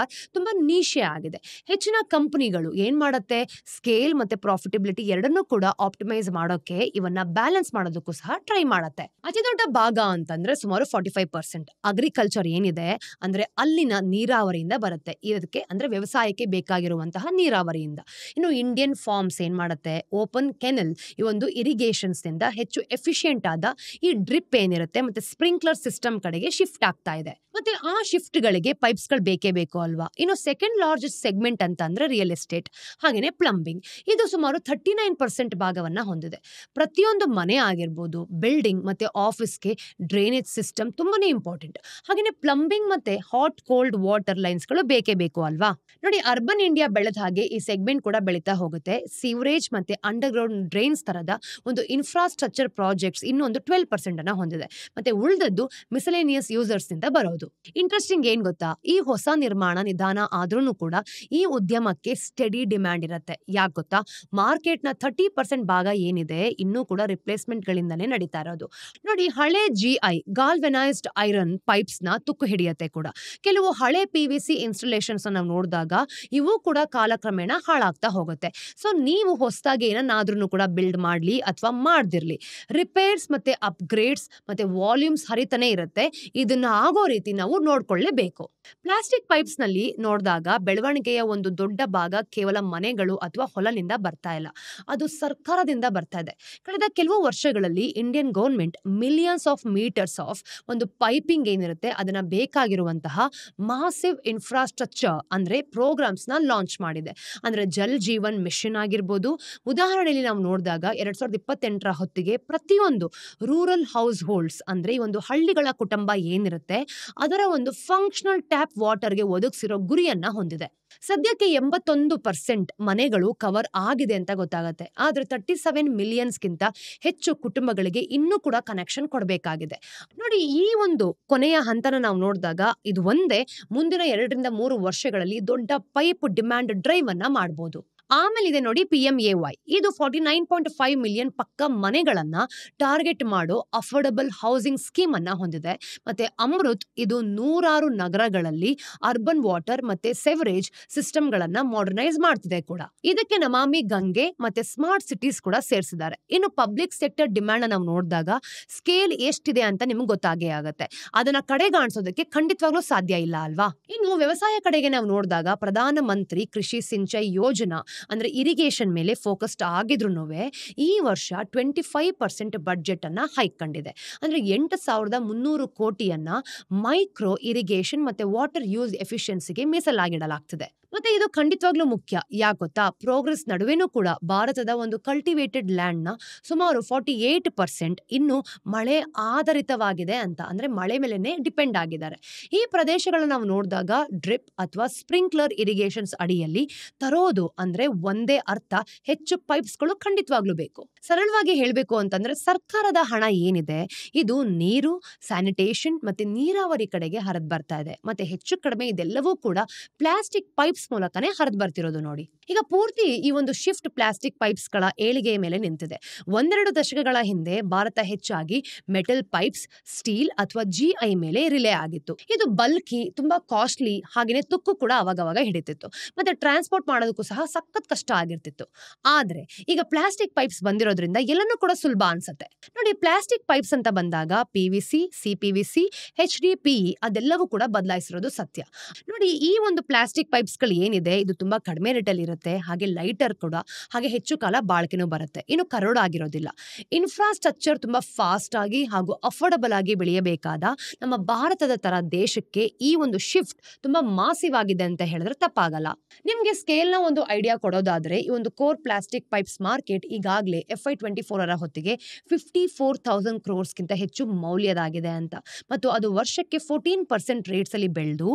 ತುಂಬಾ ನೀಶೆ ಆಗಿದೆ. ಹೆಚ್ಚಿನ ಕಂಪನಿಗಳು ಏನ್ ಮಾಡುತ್ತೆ, ಸ್ಕೇಲ್ ಮತ್ತೆ ಪ್ರಾಫಿಟಬಿಲಿಟಿ ಎರಡನ್ನೂ ಕೂಡ ಆಪ್ಟಿಮೈಸ್ ಮಾಡೋಕೆ ಇವನ್ನ ಬ್ಯಾಲೆನ್ಸ್ ಮಾಡೋದಕ್ಕೂ ಸಹ ಟ್ರೈ ಮಾಡುತ್ತೆ. ಅತಿ ದೊಡ್ಡ ಭಾಗ ಅಂತಂದ್ರೆ ಸುಮಾರು 45% ಅಗ್ರಿಕಲ್ಚರ್ ಏನಿದೆ ಅಂದ್ರೆ ಅಲ್ಲಿನ ನೀರಾವರಿಯಿಂದ ಬರುತ್ತೆ. ಇದಕ್ಕೆ ಅಂದ್ರೆ ವ್ಯವಸಾಯಕ್ಕೆ ಬೇಕಾಗಿರುವಂತಹ ನೀರಾವರಿಯಿಂದ. ಇನ್ನು ಇಂಡಿಯನ್ ಫಾರ್ಮ್ಸ್ ಏನ್ ಮಾಡುತ್ತೆ, ಓಪನ್ ಕೆನಲ್ ಈ ಒಂದು ಇರಿಗೇಷನ್ಸ್ ನಿಂದ ಹೆಚ್ಚು ಎಫಿಷಿಯಂಟ್ ಆದ ಈ ಡ್ರಿಪ್ ಏನಿರುತ್ತೆ ಮತ್ತೆ ಸ್ಪ್ರಿಂಕ್ಲರ್ ಸಿಸ್ಟಮ್ ಕಡೆಗೆ ಶಿಫ್ಟ್ ಆಗ್ತಾ ಇದೆ. ಮತ್ತೆ ಆ ಶಿಫ್ಟ್ ಗಳಿಗೆ ಪೈಪ್ಸ್ ಗಳು ಬೇಕೇ ಬೇಕು ಅಲ್ವಾ. ಇನ್ನು ಸೆಕೆಂಡ್ ಲಾರ್ಜೆಸ್ಟ್ ಸೆಗ್ಮೆಂಟ್ ಅಂತ ಅಂದ್ರೆ ರಿಯಲ್ ಎಸ್ಟೇಟ್ ಹಾಗೇನೆ ಪ್ಲಂಬಿಂಗ್. ಇದು ಸುಮಾರು 39% ಭಾಗವನ್ನ ಹೊಂದಿದೆ. ಪ್ರತಿಯೊಂದು ಮನೆ ಆಗಿರ್ಬೋದು, ಬಿಲ್ಡಿಂಗ್ ಮತ್ತೆ ಆಫೀಸ್ಗೆ ಡ್ರೈನೇಜ್ ಸಿಸ್ಟಮ್ ತುಂಬಾನೇ ಇಂಪಾರ್ಟೆಂಟ್. ಹಾಗೇನೆ ಪ್ಲಂಬಿಂಗ್ ಮತ್ತೆ ಹಾಟ್ ಕೋಲ್ಡ್ ವಾಟರ್ ಲೈನ್ಸ್ ಗಳು ಬೇಕೇ ಬೇಕು ಅಲ್ವಾ. ನೋಡಿ, ಅರ್ಬನ್ ಇಂಡಿಯಾ ಬೆಳೆದ ಹಾಗೆ ಈ ಸೆಗ್ಮೆಂಟ್ ಕೂಡ ಬೆಳೀತಾ ಹೋಗುತ್ತೆ. ಸಿವರೇಜ್ ಮತ್ತೆ ಅಂಡರ್ ಗ್ರೌಂಡ್ ಡ್ರೈನ್ಸ್ ತರದ ಒಂದು ಇನ್ಫ್ರಾಸ್ಟ್ರಕ್ಚರ್ ಪ್ರಾಜೆಕ್ಟ್ಸ್ ಇನ್ನೊಂದು 12% ಅನ್ನ ಹೊಂದಿದೆ. ಮತ್ತೆ ಉಳಿದದ್ದು ಮಿಸಲೇನಿಯಸ್ ಯೂಸರ್ಸ್ ನಿಂದ ಬರೋದು. ಇಂಟ್ರೆಸ್ಟಿಂಗ್ ಏನ್ ಗೊತ್ತಾ, ಈ ಹೊಸ ನಿರ್ಮಾಣ ನಿಧಾನ ಆದ್ರೂ ಕೂಡ ಈ ಉದ್ಯಮಕ್ಕೆ ಸ್ಟೆಡಿ ಡಿಮ್ಯಾಂಡ್ ಇರುತ್ತೆ. ಯಾಕೆ ಗೊತ್ತಾ, ಮಾರ್ಕೆಟ್ ನ 30% ಭಾಗ ಏನಿದೆ ಇನ್ನೂ ಕೂಡ ರಿಪ್ಲೇಸ್ಮೆಂಟ್ ಗಳಿಂದಲೇ ನಡೀತಾ ಇರೋದು. ನೋಡಿ, ಹಳೆ GI ಗಾಲ್ವೆನೈಸ್ಡ್ ಐರನ್ ಪೈಪ್ಸ್ ನ ತುಕ್ಕು ಹಿಡಿಯತ್ತೆ ಕೂಡ. ಕೆಲವು ಹಳೆ PVC ಇನ್ಸ್ಟಾಲೇಷನ್ಸ್ ನಾವು ನೋಡಿದಾಗ ಇವು ಕೂಡ ಕಾಲಕ್ರಮೇಣ ಹಾಳಾಗ್ತಾ ಹೋಗುತ್ತೆ. ಸೊ ನೀವು ಹೊಸದಾಗಿ ಏನನ್ನಾದ್ರೂ ಕೂಡ ಬಿಲ್ಡ್ ಮಾಡ್ಲಿ ಅಥವಾ ಮಾಡ್ದಿರ್ಲಿ, ರಿಪೇರ್ಸ್ ಮತ್ತೆ ಅಪ್ಗ್ರೇಡ್ಸ್ ಮತ್ತೆ ವಾಲ್ಯೂಮ್ಸ್ ಹರಿತಾನೆ ಇರುತ್ತೆ. ಇದನ್ನ ಆಗೋ ರೀತಿ ನಾವು ನೋಡ್ಕೊಳ್ಳೇಬೇಕು. ಪ್ಲಾಸ್ಟಿಕ್ ಪೈಪ್ಸ್ ನಲ್ಲಿ ನೋಡಿದಾಗ ಬೆಳವಣಿಗೆಯ ಒಂದು ದೊಡ್ಡ ಭಾಗ ಕೇವಲ ಮನೆಗಳು ಅಥವಾ ಹೊಲನಿಂದ ಬರ್ತಾ ಇಲ್ಲ, ಅದು ಸರ್ಕಾರದಿಂದ ಬರ್ತಾ ಇದೆ. ಕಳೆದ ಕೆಲವು ವರ್ಷಗಳಲ್ಲಿ Indian government millions of metres of ಒಂದು ಪೈಪಿಂಗ್ ಏನಿರುತ್ತೆ ಅದನ್ನ ಬೇಕಾಗಿರುವಂತಹ ಮಾಸಿವ್ ಇನ್ಫ್ರಾಸ್ಟ್ರಕ್ಚರ್ ಅಂದ್ರೆ ಪ್ರೋಗ್ರಾಮ್ಸ್ ನ ಲಾಂಚ್ ಮಾಡಿದೆ. ಅಂದ್ರೆ ಜಲ್ ಜೀವನ್ ಮಿಷನ್ ಆಗಿರ್ಬೋದು. ಉದಾಹರಣೆಯಲ್ಲಿ ನಾವು ನೋಡಿದಾಗ 2028ರ ಹೊತ್ತಿಗೆ ಪ್ರತಿಯೊಂದು ರೂರಲ್ ಹೌಸ್ ಹೋಲ್ಡ್ಸ್ ಅಂದ್ರೆ ಈ ಒಂದು ಹಳ್ಳಿಗಳ ಕುಟುಂಬ ಏನಿರುತ್ತೆ ಅದರ ಒಂದು ಫಂಕ್ಷನಲ್ ಟ್ಯಾಪ್ ವಾಟರ್ಗೆ ಒದಗಿಸಿರೋ ಗುರಿಯನ್ನ ಹೊಂದಿದೆ. ಸದ್ಯಕ್ಕೆ 81% ಮನೆಗಳು ಕವರ್ ಆಗಿದೆ ಅಂತ ಗೊತ್ತಾಗುತ್ತೆ. ಆದ್ರೆ 37 ಮಿಲಿಯನ್ಸ್ಗಿಂತ ಹೆಚ್ಚು ಕುಟುಂಬಗಳಿಗೆ ಇನ್ನೂ ಕೂಡ ಕನೆಕ್ಷನ್ ಕೊಡಬೇಕಾಗಿದೆ. ನೋಡಿ, ಈ ಒಂದು ಕೊನೆಯ ಹಂತನ ನಾವು ನೋಡಿದಾಗ ಇದು ಒಂದೇ ಮುಂದಿನ 2 ರಿಂದ 3 ವರ್ಷಗಳಲ್ಲಿ ದೊಡ್ಡ ಪೈಪ್ ಡಿಮ್ಯಾಂಡ್ ಡ್ರೈವ್ ಅನ್ನ ಮಾಡಬಹುದು. ಆಮೇಲೆ ಇದೆ ನೋಡಿ PMAY. ಇದು 49.5 ಮಿಲಿಯನ್ ಪಕ್ಕ ಮನೆಗಳನ್ನ ಟಾರ್ಗೆಟ್ ಮಾಡೋ ಅಫೋರ್ಡಬಲ್ ಹೌಸಿಂಗ್ ಸ್ಕೀಮ್ ಅನ್ನ ಹೊಂದಿದೆ. ಮತ್ತೆ ಅಮೃತ್ ಇದು 106 ನಗರಗಳಲ್ಲಿ ಅರ್ಬನ್ ವಾಟರ್ ಮತ್ತೆ ಸೆವರೇಜ್ ಸಿಸ್ಟಮ್ ಗಳನ್ನ ಮಾಡರ್ನೈಸ್ ಮಾಡ್ತಿದೆ ಕೂಡ. ಇದಕ್ಕೆ ನಮಾಮಿ ಗಂಗೆ ಮತ್ತೆ ಸ್ಮಾರ್ಟ್ ಸಿಟೀಸ್ ಕೂಡ ಸೇರಿಸಿದ್ದಾರೆ. ಇನ್ನು ಪಬ್ಲಿಕ್ ಸೆಕ್ಟರ್ ಡಿಮ್ಯಾಂಡ್ ನಾವು ನೋಡಿದಾಗ ಸ್ಕೇಲ್ ಎಷ್ಟಿದೆ ಅಂತ ನಿಮ್ಗೆ ಗೊತ್ತಾಗೇ ಆಗುತ್ತೆ. ಅದನ್ನ ಕಡೆಗಾಣಿಸೋದಕ್ಕೆ ಖಂಡಿತವಾಗ್ಲೂ ಸಾಧ್ಯ ಇಲ್ಲ ಅಲ್ವಾ. ಇನ್ನು ವ್ಯವಸಾಯ ಕಡೆಗೆ ನಾವು ನೋಡಿದಾಗ ಪ್ರಧಾನ ಮಂತ್ರಿ ಕೃಷಿ ಸಿಂಚೈ ಯೋಜನಾ ಅಂದ್ರೆ ಇರಿಗೇಷನ್ ಮೇಲೆ ಫೋಕಸ್ಡ್ ಆಗಿದ್ರು ಈ ವರ್ಷ 25% ಬಡ್ಜೆಟ್ ಅನ್ನ ಹೈಕ್ ಕಂಡಿದೆ. ಅಂದ್ರೆ 8,300 ಕೋಟಿಯನ್ನ ಮೈಕ್ರೋ ಇರಿಗೇಷನ್ ಮತ್ತೆ ವಾಟರ್ ಯೂಸ್ ಎಫಿಷಿಯನ್ಸಿಗೆ ಮೀಸಲಾಗಿಡಲಾಗ್ತಿದೆ. ಮತ್ತೆ ಇದು ಖಂಡಿತವಾಗ್ಲೂ ಮುಖ್ಯ. ಯಾಕೆ ಗೊತ್ತಾ, ಪ್ರೋಗ್ರೆಸ್ ನಡುವೆನೂ ಕೂಡ ಭಾರತದ ಒಂದು ಕಲ್ಟಿವೇಟೆಡ್ ಲ್ಯಾಂಡ್ ನ ಸುಮಾರು 48% ಇನ್ನು ಮಳೆ ಆಧಾರಿತವಾಗಿದೆ ಅಂತ, ಅಂದ್ರೆ ಮಳೆ ಮೇಲೆನೆ ಡಿಪೆಂಡ್ ಆಗಿದ್ದಾರೆ. ಈ ಪ್ರದೇಶಗಳನ್ನ ನಾವು ನೋಡಿದಾಗ ಡ್ರಿಪ್ ಅಥವಾ ಸ್ಪ್ರಿಂಕ್ಲರ್ ಇರಿಗೇಷನ್ಸ್ ಅಡಿಯಲ್ಲಿ ತರೋದು ಅಂದ್ರೆ ಒಂದೇ ಅರ್ಥ, ಹೆಚ್ಚು ಪೈಪ್ಸ್ಗಳು ಖಂಡಿತವಾಗ್ಲೂ ಬೇಕು. ಸರಳವಾಗಿ ಹೇಳಬೇಕು ಅಂತಂದ್ರೆ ಸರ್ಕಾರದ ಹಣ ಏನಿದೆ ಇದು ನೀರು, ಸ್ಯಾನಿಟೇಷನ್ ಮತ್ತೆ ನೀರಾವರಿ ಕಡೆಗೆ ಹರಿದು ಬರ್ತಾ ಇದೆ. ಮತ್ತೆ ಹೆಚ್ಚು ಕಡಿಮೆ ಇದೆಲ್ಲವೂ ಕೂಡ ಪ್ಲಾಸ್ಟಿಕ್ ಪೈಪ್ಸ್ ಮೂಲಕನೇ ಹರಿದು ಬರ್ತಿರೋದು ನೋಡಿ. ಈಗ ಪೂರ್ತಿ ಈ ಒಂದು ಶಿಫ್ಟ್ ಪ್ಲಾಸ್ಟಿಕ್ ಪೈಪ್ಸ್ ಗಳ ಏಳಿಗೆಯ ಮೇಲೆ ನಿಂತಿದೆ. ಒಂದೆರಡು ದಶಕಗಳ ಹಿಂದೆ ಭಾರತ ಹೆಚ್ಚಾಗಿ ಮೆಟಲ್ ಪೈಪ್ಸ್, ಸ್ಟೀಲ್ ಅಥವಾ GI ಮೇಲೆ ರಿಲೇ ಆಗಿತ್ತು. ಇದು ಬಲ್ಕಿ, ತುಂಬಾ ಕಾಸ್ಟ್ಲಿ, ಹಾಗೇನೆ ತುಕ್ಕು ಕೂಡ ಅವಾಗವಾಗ ಹಿಡಿತಿತ್ತು. ಮತ್ತೆ ಟ್ರಾನ್ಸ್ಪೋರ್ಟ್ ಮಾಡೋದಕ್ಕೂ ಸಹ ಸಖತ್ ಕಷ್ಟ ಆಗಿರ್ತಿತ್ತು. ಆದ್ರೆ ಈಗ ಪ್ಲಾಸ್ಟಿಕ್ ಪೈಪ್ಸ್ ಬಂದಿರೋದ್ರಿಂದ ಎಲ್ಲನೂ ಕೂಡ ಸುಲಭ ಅನ್ಸುತ್ತೆ ನೋಡಿ. ಪ್ಲಾಸ್ಟಿಕ್ ಪೈಪ್ಸ್ ಅಂತ ಬಂದಾಗ PVC, CPVC, HDPE ಅದೆಲ್ಲವೂ ಕೂಡ ಬದಲಾಯಿಸಿರೋದು ಸತ್ಯ ನೋಡಿ. ಈ ಒಂದು ಪ್ಲಾಸ್ಟಿಕ್ ಪೈಪ್ಸ್ ಗಳು ಏನಿದೆ ಇದು ತುಂಬಾ ಕಡಿಮೆ ರೇಟಲ್ಲಿ ಇರುತ್ತೆ, ಹಾಗೆ ಲೈಟರ್ ಕೂಡ, ಹಾಗೆ ಹೆಚ್ಚು ಕಾಲ ಬಾಳಿಕೆನೂ ಬರುತ್ತೆ, ಇನ್ನು ಕರೋಡ್ ಆಗಿರೋದಿಲ್ಲ. ಇನ್ಫ್ರಾಸ್ಟ್ರಕ್ಚರ್ ತುಂಬಾ ಫಾಸ್ಟ್ ಆಗಿ ಹಾಗೂ ಅಫೋರ್ಡಬಲ್ ಆಗಿ ಬೆಳೆಯಬೇಕಾದ ನಮ್ಮ ಭಾರತದ ತರ ದೇಶಕ್ಕೆ ಈ ಒಂದು ಶಿಫ್ಟ್ ತುಂಬಾ ಮಾಸಿವ್ ಆಗಿದೆ ಅಂತ ಹೇಳಿದ್ರೆ ತಪ್ಪಾಗಲ್ಲ. ನಿಮ್ಗೆ ಸ್ಕೇಲ್ ನ ಒಂದು ಐಡಿಯಾ ಕೊಡೋದಾದ್ರೆ ಈ ಒಂದು ಕೋರ್ ಪ್ಲಾಸ್ಟಿಕ್ ಪೈಪ್ಸ್ ಮಾರ್ಕೆಟ್ ಈಗಾಗಲೇ FY24 ಹೊತ್ತಿಗೆ 54,000 crores ಗಿಂತ ಹೆಚ್ಚು ಮೌಲ್ಯದಾಗಿದೆ ಅಂತ, ಮತ್ತು ಅದು ವರ್ಷಕ್ಕೆ 14% ರೇಟ್ಸ್ ಅಲ್ಲಿ ಬೆಳೆದು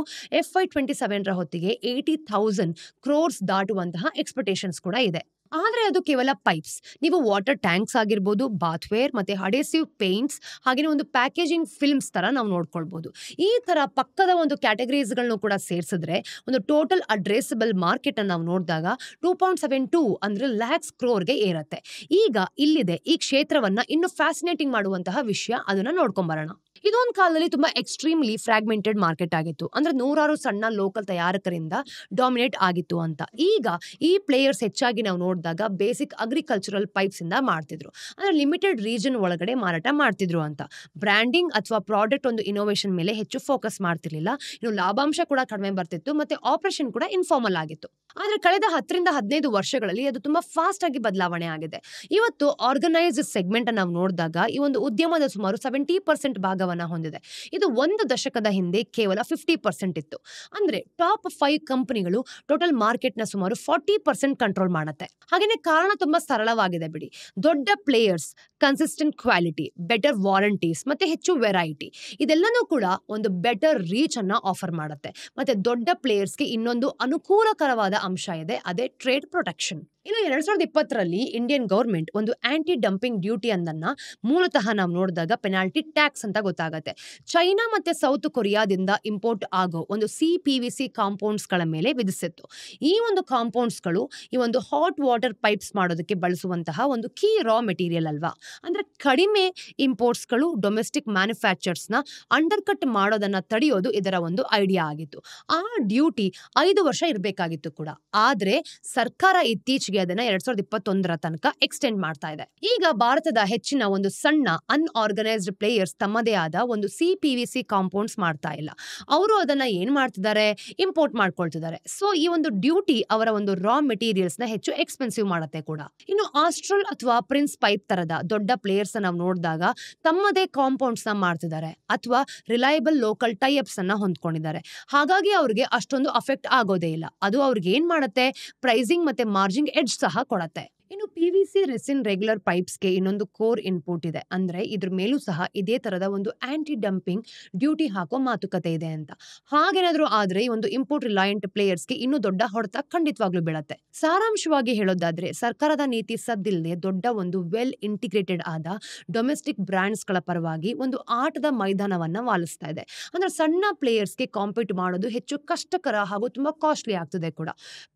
FY27 ಹೊತ್ತಿಗೆ 80,000 crores ದಾಟುವಂತಹ ಎಕ್ಸ್ಪೆಕ್ಟೇಷನ್ಸ್ ಕೂಡ ಇದೆ. ಆದ್ರೆ ಅದು ಕೇವಲ ಪೈಪ್ಸ್. ನೀವು ವಾಟರ್ ಟ್ಯಾಂಕ್ಸ್ ಆಗಿರ್ಬೋದು, ಬಾತ್ವೇರ್ ಮತ್ತೆ ಅಡೇಸಿವ್ ಪೇಂಟ್ಸ್, ಹಾಗೆ ಒಂದು ಪ್ಯಾಕೇಜಿಂಗ್ ಫಿಲ್ಮ್ಸ್ ತರ ನಾವು ನೋಡ್ಕೊಳ್ಬಹುದು. ಈ ತರ ಪಕ್ಕದ ಒಂದು ಕ್ಯಾಟಗರೀಸ್ಗಳನ್ನು ಕೂಡ ಸೇರಿಸಿದ್ರೆ ಒಂದು ಟೋಟಲ್ ಅಡ್ರೆಸಬಲ್ ಮಾರ್ಕೆಟ್ ಅನ್ನು ನಾವು ನೋಡಿದಾಗ 2.72 ಅಂದ್ರೆ lakhs crore ಏರತ್ತೆ. ಈಗ ಇಲ್ಲಿದೆ ಈ ಕ್ಷೇತ್ರವನ್ನ ಇನ್ನು ಫ್ಯಾಸಿನೇಟಿಂಗ್ ಮಾಡುವಂತಹ ವಿಷಯ, ಅದನ್ನ ನೋಡ್ಕೊಂಬರೋಣ. ಇದೊಂದು ಕಾಲದಲ್ಲಿ ತುಂಬಾ ಎಕ್ಸ್ಟ್ರೀಮ್ಲಿ ಫ್ರಾಗ್ಮೆಂಟೆಡ್ ಮಾರ್ಕೆಟ್ ಆಗಿತ್ತು, ಅಂದ್ರೆ ನೂರಾರು ಸಣ್ಣ ಲೋಕಲ್ ತಯಾರಕರಿಂದ ಡಾಮಿನೇಟ್ ಆಗಿತ್ತು ಅಂತ. ಈಗ ಈ ಪ್ಲೇಯರ್ಸ್ ಹೆಚ್ಚಾಗಿ ನಾವು ನೋಡಿದಾಗ ಬೇಸಿಕ್ ಅಗ್ರಿಕಲ್ಚರಲ್ ಪೈಪ್ಸ್ ಇಂದ ಮಾಡ್ತಿದ್ರು, ಅಂದ್ರೆ ಲಿಮಿಟೆಡ್ ರೀಜನ್ ಒಳಗಡೆ ಮಾರಾಟ ಮಾಡ್ತಿದ್ರು ಅಂತ. ಬ್ರ್ಯಾಂಡಿಂಗ್ ಅಥವಾ ಪ್ರಾಡಕ್ಟ್ ಒಂದು ಇನೋವೇಷನ್ ಮೇಲೆ ಹೆಚ್ಚು ಫೋಕಸ್ ಮಾಡ್ತಿರ್ಲಿಲ್ಲ, ಇನ್ನು ಲಾಭಾಂಶ ಕೂಡ ಕಡಿಮೆ ಬರ್ತಿತ್ತು, ಮತ್ತೆ ಆಪರೇಷನ್ ಕೂಡ ಇನ್ಫಾರ್ಮಲ್ ಆಗಿತ್ತು. ಆದ್ರೆ ಕಳೆದ 10ರಿಂದ 15 ವರ್ಷಗಳಲ್ಲಿ ಅದು ತುಂಬಾ ಫಾಸ್ಟ್ ಆಗಿ ಬದಲಾವಣೆ ಆಗಿದೆ. ಇವತ್ತು ಆರ್ಗನೈಸ್ಡ್ ಸೆಗ್ಮೆಂಟ್ ನಾವು ನೋಡಿದಾಗ ಈ ಒಂದು ಉದ್ಯಮದ ಸುಮಾರು 70% ಭಾಗವನ್ನ ಹೊಂದಿದೆ. ಇದು ಒಂದು ದಶಕದ ಹಿಂದೆ ಕೇವಲ 50% ಇತ್ತು. ಅಂದ್ರೆ ಟಾಪ್ 5 ಕಂಪನಿಗಳು ಟೋಟಲ್ ಮಾರ್ಕೆಟ್ ನ ಸುಮಾರು 40% ಕಂಟ್ರೋಲ್ ಮಾಡುತ್ತೆ. ಹಾಗೇನೆ ಕಾರಣ ತುಂಬಾ ಸರಳವಾಗಿದೆ ಬಿಡಿ. ದೊಡ್ಡ players, consistent quality, better warranties ಮತ್ತೆ ಹೆಚ್ಚು ವೆರೈಟಿ, ಇದೆಲ್ಲನೂ ಕೂಡ ಒಂದು ಬೆಟರ್ ರೀಚ್ ಅನ್ನ ಆಫರ್ ಮಾಡುತ್ತೆ. ಮತ್ತೆ ದೊಡ್ಡ ಪ್ಲೇಯರ್ಸ್ಗೆ ಇನ್ನೊಂದು ಅನುಕೂಲಕರವಾದ ಅಂಶ ಇದೆ, ಅದೇ ಟ್ರೇಡ್ ಪ್ರೊಟೆಕ್ಷನ್. ಇನ್ನು 2020ರಲ್ಲಿ ಇಂಡಿಯನ್ ಗವರ್ಮೆಂಟ್ ಒಂದು ಆಂಟಿ ಡಂಪಿಂಗ್ ಡ್ಯೂಟಿ ಅಂದನ್ನ ಮೂಲತಃ ನಾವು ನೋಡಿದಾಗ ಪೆನಾಲ್ಟಿ ಟ್ಯಾಕ್ಸ್ ಅಂತ ಗೊತ್ತಾಗತ್ತೆ. ಚೈನಾ ಮತ್ತೆ ಸೌತ್ ಕೊರಿಯಾದಿಂದ ಇಂಪೋರ್ಟ್ ಆಗೋ ಒಂದು CPVC ಕಾಂಪೌಂಡ್ಸ್ ಗಳ ಮೇಲೆ ವಿಧಿಸಿತ್ತು. ಈ ಒಂದು ಕಾಂಪೌಂಡ್ಸ್ ಗಳು ಈ ಒಂದು ಹಾಟ್ ವಾಟರ್ ಪೈಪ್ಸ್ ಮಾಡೋದಕ್ಕೆ ಬಳಸುವಂತಹ ಒಂದು ಕೀ ರಾ ಮೆಟೀರಿಯಲ್ ಅಲ್ವಾ. ಅಂದ್ರೆ ಕಡಿಮೆ ಇಂಪೋರ್ಟ್ಸ್ ಗಳು ಡೊಮೆಸ್ಟಿಕ್ ಮ್ಯಾನುಫ್ಯಾಕ್ಚರ್ಸ್ ನ ಅಂಡರ್ ಕಟ್ ಮಾಡೋದನ್ನ ತಡೆಯೋದು ಇದರ ಒಂದು ಐಡಿಯಾ ಆಗಿತ್ತು. ಆ ಡ್ಯೂಟಿ 5 ವರ್ಷ ಇರಬೇಕಾಗಿತ್ತು ಕೂಡ, ಆದ್ರೆ ಸರ್ಕಾರ ಇತ್ತೀಚೆಗೆ ಅದನ್ನ 2021 ತನಕ ಎಕ್ಸ್ಟೆಂಡ್ ಮಾಡ್ತಾ ಇದೆ. ಈಗ ಭಾರತದ ಹೆಚ್ಚಿನ ಒಂದು ಸಣ್ಣ ಅನ್ಆರ್ಗನೈಸ್ಡ್ ಪ್ಲೇಯರ್ಸ್ ತಮ್ಮದೇ ಆದ ಒಂದು CPVC ಕಾಂಪೌಂಡ್ಸ್ ಮಾಡ್ತಾ ಇಲ್ಲ, ಅವರು ಅದನ್ನ ಏನ್ ಮಾಡ್ತಿದ್ದಾರೆ, ಇಂಪೋರ್ಟ್ ಮಾಡ್ಕೊಳ್ತಿದ್ದಾರೆ. ಸೊ ಈ ಒಂದು ಡ್ಯೂಟಿ ಅವರ ಒಂದು ರಾ ಮೆಟೀರಿಯಲ್ಸ್ ನ ಹೆಚ್ಚು ಎಕ್ಸ್ಪೆನ್ಸಿವ್ ಮಾಡುತ್ತೆ ಕೂಡ. ಇನ್ನು ಆಸ್ಟ್ರಲ್ ಅಥವಾ ಪ್ರಿನ್ಸ್ ಪೈಪ್ ತರದ ದೊಡ್ಡ ಪ್ಲೇಯರ್ಸ್ ನಾವು ನೋಡಿದಾಗ ತಮ್ಮದೇ ಕಾಂಪೌಂಡ್ಸ್ ನ ಮಾಡ್ತಿದ್ದಾರೆ ಅಥವಾ ರಿಲಯಬಲ್ ಲೋಕಲ್ ಟೈಅಪ್ಸ್ ಅನ್ನ ಹೊಂದ್ಕೊಂಡಿದ್ದಾರೆ. ಹಾಗಾಗಿ ಅವ್ರಿಗೆ ಅಷ್ಟೊಂದು ಅಫೆಕ್ಟ್ ಆಗೋದೇ ಇಲ್ಲ. ಅದು ಅವ್ರಿಗೆ ಏನ್ ಮಾಡುತ್ತೆ, ಪ್ರೈಸಿಂಗ್ ಮತ್ತೆ ಮಾರ್ಜಿನ್ ಎಡ್ಜ್ ಸಹ ಕೊಡುತ್ತೆ. ಇನ್ನು PVC ರೆಸಿನ್ ರೆಗ್ಯುಲರ್ ಪೈಪ್ಸ್ಗೆ ಇನ್ನೊಂದು ಕೋರ್ ಇನ್ಪುಟ್ ಇದೆ, ಅಂದ್ರೆ ಇದ್ರ ಮೇಲೂ ಸಹ ಇದೇ ತರದ ಒಂದು ಆಂಟಿ ಡಂಪಿಂಗ್ ಡ್ಯೂಟಿ ಹಾಕೋ ಮಾತುಕತೆ ಇದೆ ಅಂತ. ಹಾಗೇನಾದ್ರೂ ಆದ್ರೆ ಈ ಒಂದು ಇಂಪೋರ್ಟ್ ರಿಲಯಂಟ್ ಪ್ಲೇಯರ್ಸ್ಗೆ ಇನ್ನೂ ದೊಡ್ಡ ಹೊಡೆತ ಖಂಡಿತವಾಗ್ಲೂ ಬೀಳತ್ತೆ. ಸಾರಾಂಶವಾಗಿ ಹೇಳೋದಾದ್ರೆ ಸರ್ಕಾರದ ನೀತಿ ಸದ್ದಿಲ್ಲದೆ ದೊಡ್ಡ ಒಂದು ವೆಲ್ ಇಂಟಿಗ್ರೇಟೆಡ್ ಆದ ಡೊಮೆಸ್ಟಿಕ್ ಬ್ರಾಂಡ್ಸ್ ಗಳ ಪರವಾಗಿ ಒಂದು ಆಟದ ಮೈದಾನವನ್ನ ವಾಲಿಸ್ತಾ ಇದೆ. ಅಂದ್ರೆ ಸಣ್ಣ ಪ್ಲೇಯರ್ಸ್ಗೆ ಕಾಂಪೀಟ್ ಮಾಡೋದು ಹೆಚ್ಚು ಕಷ್ಟಕರ ಹಾಗೂ ತುಂಬಾ ಕಾಸ್ಟ್ಲಿ ಆಗ್ತದೆ ಕೂಡ.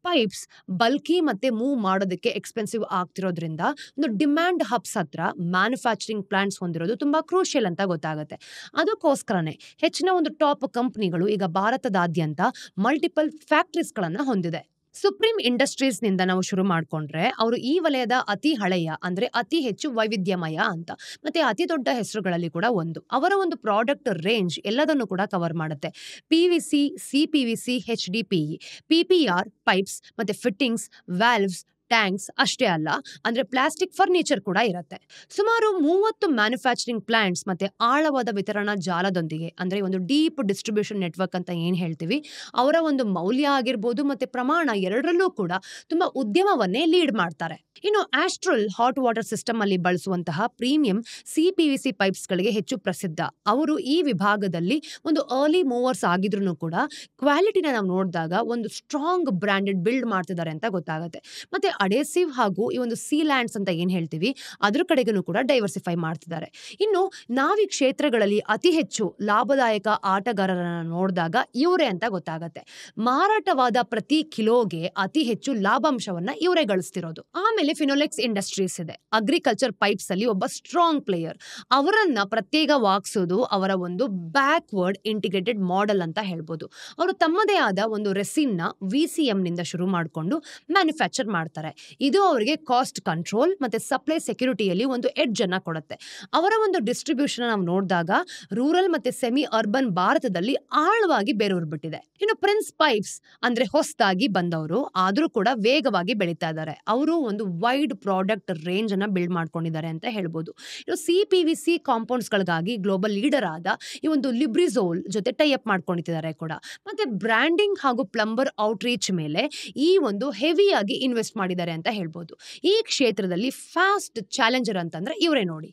ಪೈಪ್ಸ್ ಬಲ್ಕಿ ಮತ್ತೆ ಮೂವ್ ಮಾಡೋದಕ್ಕೆ ಎಕ್ಸ್ಪೆನ್ಸಿವ್ ಆಗ್ತಿರೋದ್ರಿಂದ ಒಂದು ಡಿಮ್ಯಾಂಡ್ ಹಬ್ಸ್ ಹತ್ರ ಮ್ಯಾನುಫ್ಯಾಕ್ಚರಿಂಗ್ ಪ್ಲಾಂಟ್ಸ್ ಹೊಂದಿರೋದು ತುಂಬಾ ಕ್ರೂಷಿಯಲ್ ಅಂತ ಗೊತ್ತಾಗುತ್ತೆ. ಅದಕ್ಕೋಸ್ಕರನೇ ಹೆಚ್ಚಿನ ಒಂದು ಟಾಪ್ ಕಂಪನಿಗಳು ಈಗ ಭಾರತದಾದ್ಯಂತ ಮಲ್ಟಿಪಲ್ ಫ್ಯಾಕ್ಟರೀಸ್ ಗಳನ್ನ ಹೊಂದಿದೆ. ಸುಪ್ರೀಂ ಇಂಡಸ್ಟ್ರೀಸ್ ನಿಂದ ನಾವು ಶುರು ಮಾಡ್ಕೊಂಡ್ರೆ ಅವರು ಈ ವಲಯದ ಅತಿ ಹಳೆಯ, ಅಂದ್ರೆ ಅತಿ ಹೆಚ್ಚು ವೈವಿಧ್ಯಮಯ ಅಂತ ಮತ್ತೆ ಅತಿ ದೊಡ್ಡ ಹೆಸರುಗಳಲ್ಲಿ ಕೂಡ ಒಂದು. ಅವರ ಒಂದು ಪ್ರಾಡಕ್ಟ್ ರೇಂಜ್ ಎಲ್ಲದನ್ನು ಕೂಡ ಕವರ್ ಮಾಡುತ್ತೆ. PVC, CPVC, HDPE, PPR pipes ಮತ್ತೆ ಫಿಟ್ಟಿಂಗ್ಸ್, ವ್ಯಾಲ್ವ್ಸ್, ಟ್ಯಾಂಕ್ಸ್ ಅಷ್ಟೇ ಅಲ್ಲ, ಅಂದ್ರೆ ಪ್ಲಾಸ್ಟಿಕ್ ಫರ್ನಿಚರ್ ಕೂಡ ಇರುತ್ತೆ. ಸುಮಾರು 30 ಮ್ಯಾನುಫ್ಯಾಕ್ಚರಿಂಗ್ ಪ್ಲಾಂಟ್ಸ್ ಮತ್ತೆ ಆಳವಾದ ವಿತರಣಾ ಜಾಲದೊಂದಿಗೆ, ಅಂದ್ರೆ ಒಂದು ಡೀಪ್ ಡಿಸ್ಟ್ರಿಬ್ಯೂಷನ್ ನೆಟ್ವರ್ಕ್ ಅಂತ ಏನ್ ಹೇಳ್ತೀವಿ, ಅವರ ಒಂದು ಮೌಲ್ಯ ಆಗಿರ್ಬೋದು ಮತ್ತೆ ಪ್ರಮಾಣ ಎರಡರಲ್ಲೂ ಕೂಡ ತುಂಬಾ ಉದ್ಯಮವನ್ನೇ ಲೀಡ್ ಮಾಡ್ತಾರೆ. ಇನ್ನು ಆಸ್ಟ್ರಲ್ ಹಾಟ್ ವಾಟರ್ ಸಿಸ್ಟಮ್ ಅಲ್ಲಿ ಬಳಸುವಂತಹ ಪ್ರೀಮಿಯಂ CPVC ಪೈಪ್ಸ್ ಗಳಿಗೆ ಹೆಚ್ಚು ಪ್ರಸಿದ್ಧ. ಅವರು ಈ ವಿಭಾಗದಲ್ಲಿ ಒಂದು ಅರ್ಲಿ ಮೂವರ್ಸ್ ಆಗಿದ್ರು ಕೂಡ ಕ್ವಾಲಿಟಿನ ನಾವು ನೋಡಿದಾಗ ಒಂದು ಸ್ಟ್ರಾಂಗ್ ಬ್ರಾಂಡೆಡ್ ಬಿಲ್ಡ್ ಮಾಡ್ತಿದ್ದಾರೆ ಅಂತ ಗೊತ್ತಾಗುತ್ತೆ. ಮತ್ತೆ ಅಡೇಸಿವ್ ಹಾಗೂ ಈ ಒಂದು ಸೀಲ್ಯಾಂಡ್ಸ್ ಅಂತ ಏನ್ ಹೇಳ್ತೀವಿ ಅದ್ರ ಕಡೆಗೂ ಕೂಡ ಡೈವರ್ಸಿಫೈ ಮಾಡ್ತಿದ್ದಾರೆ. ಇನ್ನು ನಾವಿ ಕ್ಷೇತ್ರಗಳಲ್ಲಿ ಅತಿ ಹೆಚ್ಚು ಲಾಭದಾಯಕ ಆಟಗಾರರನ್ನ ನೋಡಿದಾಗ ಇವರೇ ಅಂತ ಗೊತ್ತಾಗತ್ತೆ. ಮಾರಾಟವಾದ ಪ್ರತಿ ಕಿಲೋಗೆ ಅತಿ ಹೆಚ್ಚು ಲಾಭಾಂಶವನ್ನ ಇವರೇ ಗಳಿಸ್ತಿರೋದು. ಆಮೇಲೆ ಫಿನೋಲೆಕ್ಸ್ ಇಂಡಸ್ಟ್ರೀಸ್ ಇದೆ. ಅಗ್ರಿಕಲ್ಚರ್ ಪೈಪ್ಸ್ ಅಲ್ಲಿ ಒಬ್ಬ ಸ್ಟ್ರಾಂಗ್ ಪ್ಲೇಯರ್. ಅವರನ್ನ ಪ್ರತ್ಯೇಕವಾಗಿಸೋದು ಅವರ ಒಂದು ಬ್ಯಾಕ್ವರ್ಡ್ ಇಂಟಿಗ್ರೇಟೆಡ್ ಮಾಡೆಲ್ ಅಂತ ಹೇಳ್ಬೋದು. ಅವರು ತಮ್ಮದೇ ಆದ ಒಂದು ರೆಸಿನ್ ನ VCM ನಿಂದ ಶುರು ಮಾಡಿಕೊಂಡು ಮ್ಯಾನುಫ್ಯಾಕ್ಚರ್ ಮಾಡ್ತಾರೆ. ಇದು ಅವರಿಗೆ ಕಾಸ್ಟ್ ಕಂಟ್ರೋಲ್ ಮತ್ತೆ ಸಪ್ಲೈ ಸೆಕ್ಯೂರಿಟಿಯಲ್ಲಿ ಒಂದು ಎಡ್ಜ್ ಅನ್ನ ಕೊಡುತ್ತೆ. ಅವರ ಒಂದು ಡಿಸ್ಟ್ರಿಬ್ಯೂಷನ್ ನಾವು ನೋಡಿದಾಗ ರೂರಲ್ ಮತ್ತೆ ಸೆಮಿ ಅರ್ಬನ್ ಭಾರತದಲ್ಲಿ ಆಳವಾಗಿ ಬೇರೂರ್ಬಿಟ್ಟಿದೆ. ಇನ್ನು ಪ್ರಿನ್ಸ್ ಪೈಪ್ಸ್ ಅಂದ್ರೆ ಹೊಸದಾಗಿ ಬಂದವರು, ಆದ್ರೂ ಕೂಡ ವೇಗವಾಗಿ ಬೆಳೀತಾ ಇದ್ದಾರೆ. ಅವರು ಒಂದು ವೈಡ್ ಪ್ರಾಡಕ್ಟ್ ರೇಂಜ್ ಅನ್ನ ಬಿಲ್ಡ್ ಮಾಡ್ಕೊಂಡಿದ್ದಾರೆ ಅಂತ ಹೇಳ್ಬೋದು. ಇನ್ನು CPVC ಕಾಂಪೌಂಡ್ಸ್ ಗಳಿಗಾಗಿ ಗ್ಲೋಬಲ್ ಲೀಡರ್ ಆದ ಈ ಒಂದು ಲಿಬ್ರಿಜೋಲ್ ಜೊತೆ ಟೈ ಅಪ್ ಮಾಡ್ಕೊಂಡಿದ್ದಾರೆ ಕೂಡ. ಮತ್ತೆ ಬ್ರ್ಯಾಂಡಿಂಗ್ ಹಾಗೂ ಪ್ಲಂಬರ್ ಔಟ್ರೀಚ್ ಮೇಲೆ ಈ ಒಂದು ಹೆವಿಯಾಗಿ ಇನ್ವೆಸ್ಟ್ ಮಾಡಿದ್ದಾರೆ ಅಂತ ಹೇಳ್ಬೋದು. ಈ ಕ್ಷೇತ್ರದಲ್ಲಿ ಫಾಸ್ಟ್ ಚಾಲೆಂಜರ್ ಅಂತಂದ್ರೆ ಇವರೇ ನೋಡಿ.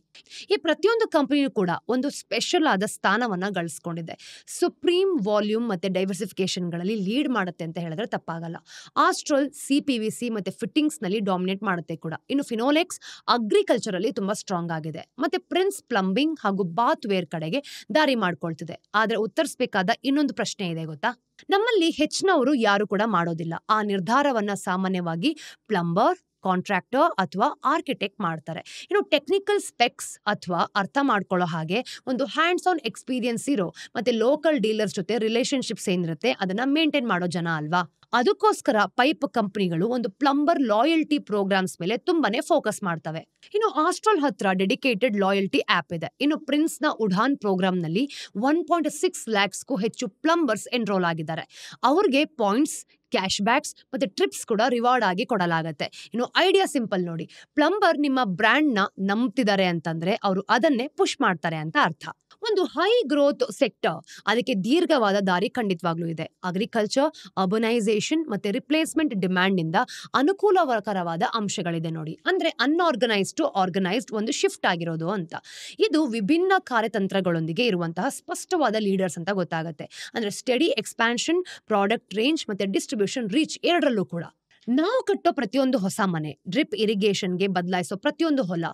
ಈ ಪ್ರತಿಯೊಂದು ಕಂಪನಿಯೂ ಕೂಡ ಒಂದು ಸ್ಪೆಷಲ್ ಆದ ಸ್ಥಾನವನ್ನ ಗಳಿಸ್ಕೊಂಡಿದೆ. ಸುಪ್ರೀಂ ವಾಲ್ಯೂಮ್ ಮತ್ತೆ ಡೈವರ್ಸಿಫಿಕೇಶನ್ ಗಳಲ್ಲಿ ಲೀಡ್ ಮಾಡುತ್ತೆ ಅಂತ ಹೇಳಿದ್ರೆ ತಪ್ಪಾಗಲ್ಲ. ಆಸ್ಟ್ರಲ್ CPVC ಮತ್ತೆ ಫಿಟ್ಟಿಂಗ್ಸ್ ನಲ್ಲಿ ಡಾಮಿನೇಟ್ ಮಾಡುತ್ತೆ ಕೂಡ. ಇನ್ನು ಫಿನೋಲೆಕ್ಸ್ ಅಗ್ರಿಕಲ್ಚರ್ ಅಲ್ಲಿ ತುಂಬಾ ಸ್ಟ್ರಾಂಗ್ ಆಗಿದೆ. ಮತ್ತೆ ಪ್ರಿನ್ಸ್ ಪ್ಲಂಬಿಂಗ್ ಹಾಗೂ ಬಾತ್ ವೇರ್ ಕಡೆಗೆ ದಾರಿ ಮಾಡ್ಕೊಳ್ತಿದೆ. ಆದ್ರೆ ಉತ್ತರಿಸಬೇಕಾದ ಇನ್ನೊಂದು ಪ್ರಶ್ನೆ ಇದೆ ಗೊತ್ತಾ? ನಮ್ಮಲ್ಲಿ ಹೆಚ್ಚಿನವರು ಯಾರು ಕೂಡ ಮಾಡೋದಿಲ್ಲ. ಆ ನಿರ್ಧಾರವನ್ನ ಸಾಮಾನ್ಯವಾಗಿ ಪ್ಲಂಬರ್, ಕಾಂಟ್ರಾಕ್ಟರ್ ಅಥವಾ ಆರ್ಕಿಟೆಕ್ಟ್ ಮಾಡ್ತಾರೆ. ಇನ್ನು ಟೆಕ್ನಿಕಲ್ ಸ್ಪೆಕ್ಸ್ ಅಥವಾ ಅರ್ಥ ಮಾಡ್ಕೊಳ್ಳೋ ಹಾಗೆ ಒಂದು ಹ್ಯಾಂಡ್ಸ್ ಆನ್ ಎಕ್ಸ್ಪೀರಿಯನ್ಸ್ ಇರೋ ಮತ್ತೆ ಲೋಕಲ್ ಡೀಲರ್ಸ್ ಜೊತೆ ರಿಲೇಶನ್ಶಿಪ್ಸ್ ಏನಿರುತ್ತೆ ಅದನ್ನ ಮೇಂಟೈನ್ ಮಾಡೋ ಜನ ಅಲ್ವಾ. ಅದಕ್ಕೋಸ್ಕರ ಪೈಪ್ ಕಂಪನಿಗಳು ಒಂದು ಪ್ಲಂಬರ್ ಲಾಯಲ್ಟಿ ಪ್ರೋಗ್ರಾಮ್ಸ್ ಮೇಲೆ ತುಂಬಾನೇ ಫೋಕಸ್ ಮಾಡ್ತವೆ. ಇನ್ನು ಆಸ್ಟ್ರಲ್ ಹತ್ರ ಡೆಡಿಕೇಟೆಡ್ ಲಾಯಲ್ಟಿ ಆಪ್ ಇದೆ. ಇನ್ನು ಪ್ರಿನ್ಸ್ ನ ಉಡಾನ್ ಪ್ರೋಗ್ರಾಮ್ ನಲ್ಲಿ 1.6 lakhsಗೂ ಹೆಚ್ಚು ಪ್ಲಂಬರ್ಸ್ ಎನ್ರೋಲ್ ಆಗಿದ್ದಾರೆ. ಅವ್ರಿಗೆ ಪಾಯಿಂಟ್ಸ್, ಕ್ಯಾಶ್ ಬ್ಯಾಕ್ಸ್ ಮತ್ತೆ ಟ್ರಿಪ್ಸ್ ಕೂಡ ರಿವಾರ್ಡ್ ಆಗಿ ಕೊಡಲಾಗತ್ತೆ. ಇನ್ನು ಐಡಿಯಾ ಸಿಂಪಲ್ ನೋಡಿ, ಪ್ಲಂಬರ್ ನಿಮ್ಮ ಬ್ರ್ಯಾಂಡ್ ನ ನಂಬ್ತಿದ್ದಾರೆ ಅಂತಂದ್ರೆ ಅವರು ಅದನ್ನೇ ಪುಷ್ ಮಾಡ್ತಾರೆ ಅಂತ ಅರ್ಥ. ಒಂದು ಹೈ ಗ್ರೋತ್ ಸೆಕ್ಟರ್, ಅದಕ್ಕೆ ದೀರ್ಘವಾದ ದಾರಿ ಖಂಡಿತವಾಗ್ಲೂ ಇದೆ. ಅಗ್ರಿಕಲ್ಚರ್, ಅರ್ಬನೈಸೇಷನ್ ಮತ್ತೆ ರಿಪ್ಲೇಸ್ಮೆಂಟ್ ಡಿಮ್ಯಾಂಡ್ ನಿಂದ ಅನುಕೂಲಕರವಾದ ಅಂಶಗಳಿದೆ ನೋಡಿ. ಅಂದ್ರೆ ಅನ್ಆರ್ಗನೈಸ್ಡ್ ಟು ಆರ್ಗನೈಸ್ಡ್ ಒಂದು ಶಿಫ್ಟ್ ಆಗಿರೋದು ಅಂತ. ಇದು ವಿಭಿನ್ನ ಕಾರ್ಯತಂತ್ರಗಳೊಂದಿಗೆ ಇರುವಂತಹ ಸ್ಪಷ್ಟವಾದ ಲೀಡರ್ಸ್ ಅಂತ ಗೊತ್ತಾಗುತ್ತೆ. ಅಂದ್ರೆ ಸ್ಟಡಿ ಎಕ್ಸ್ಪಾನ್ಷನ್, ಪ್ರಾಡಕ್ಟ್ ರೇಂಜ್ ಮತ್ತೆ ಡಿಸ್ಟ್ರಿಬ್ಯೂಷನ್ ರೀಚ್ ಎರಡರಲ್ಲೂ ಕೂಡ. ನಾವು ಕಟ್ಟೋ ಪ್ರತಿಯೊಂದು ಹೊಸ ಮನೆ, ಡ್ರಿಪ್ ಇರಿಗೇಷನ್ಗೆ ಬದಲಾಯಿಸೋ ಪ್ರತಿಯೊಂದು ಹೊಲ,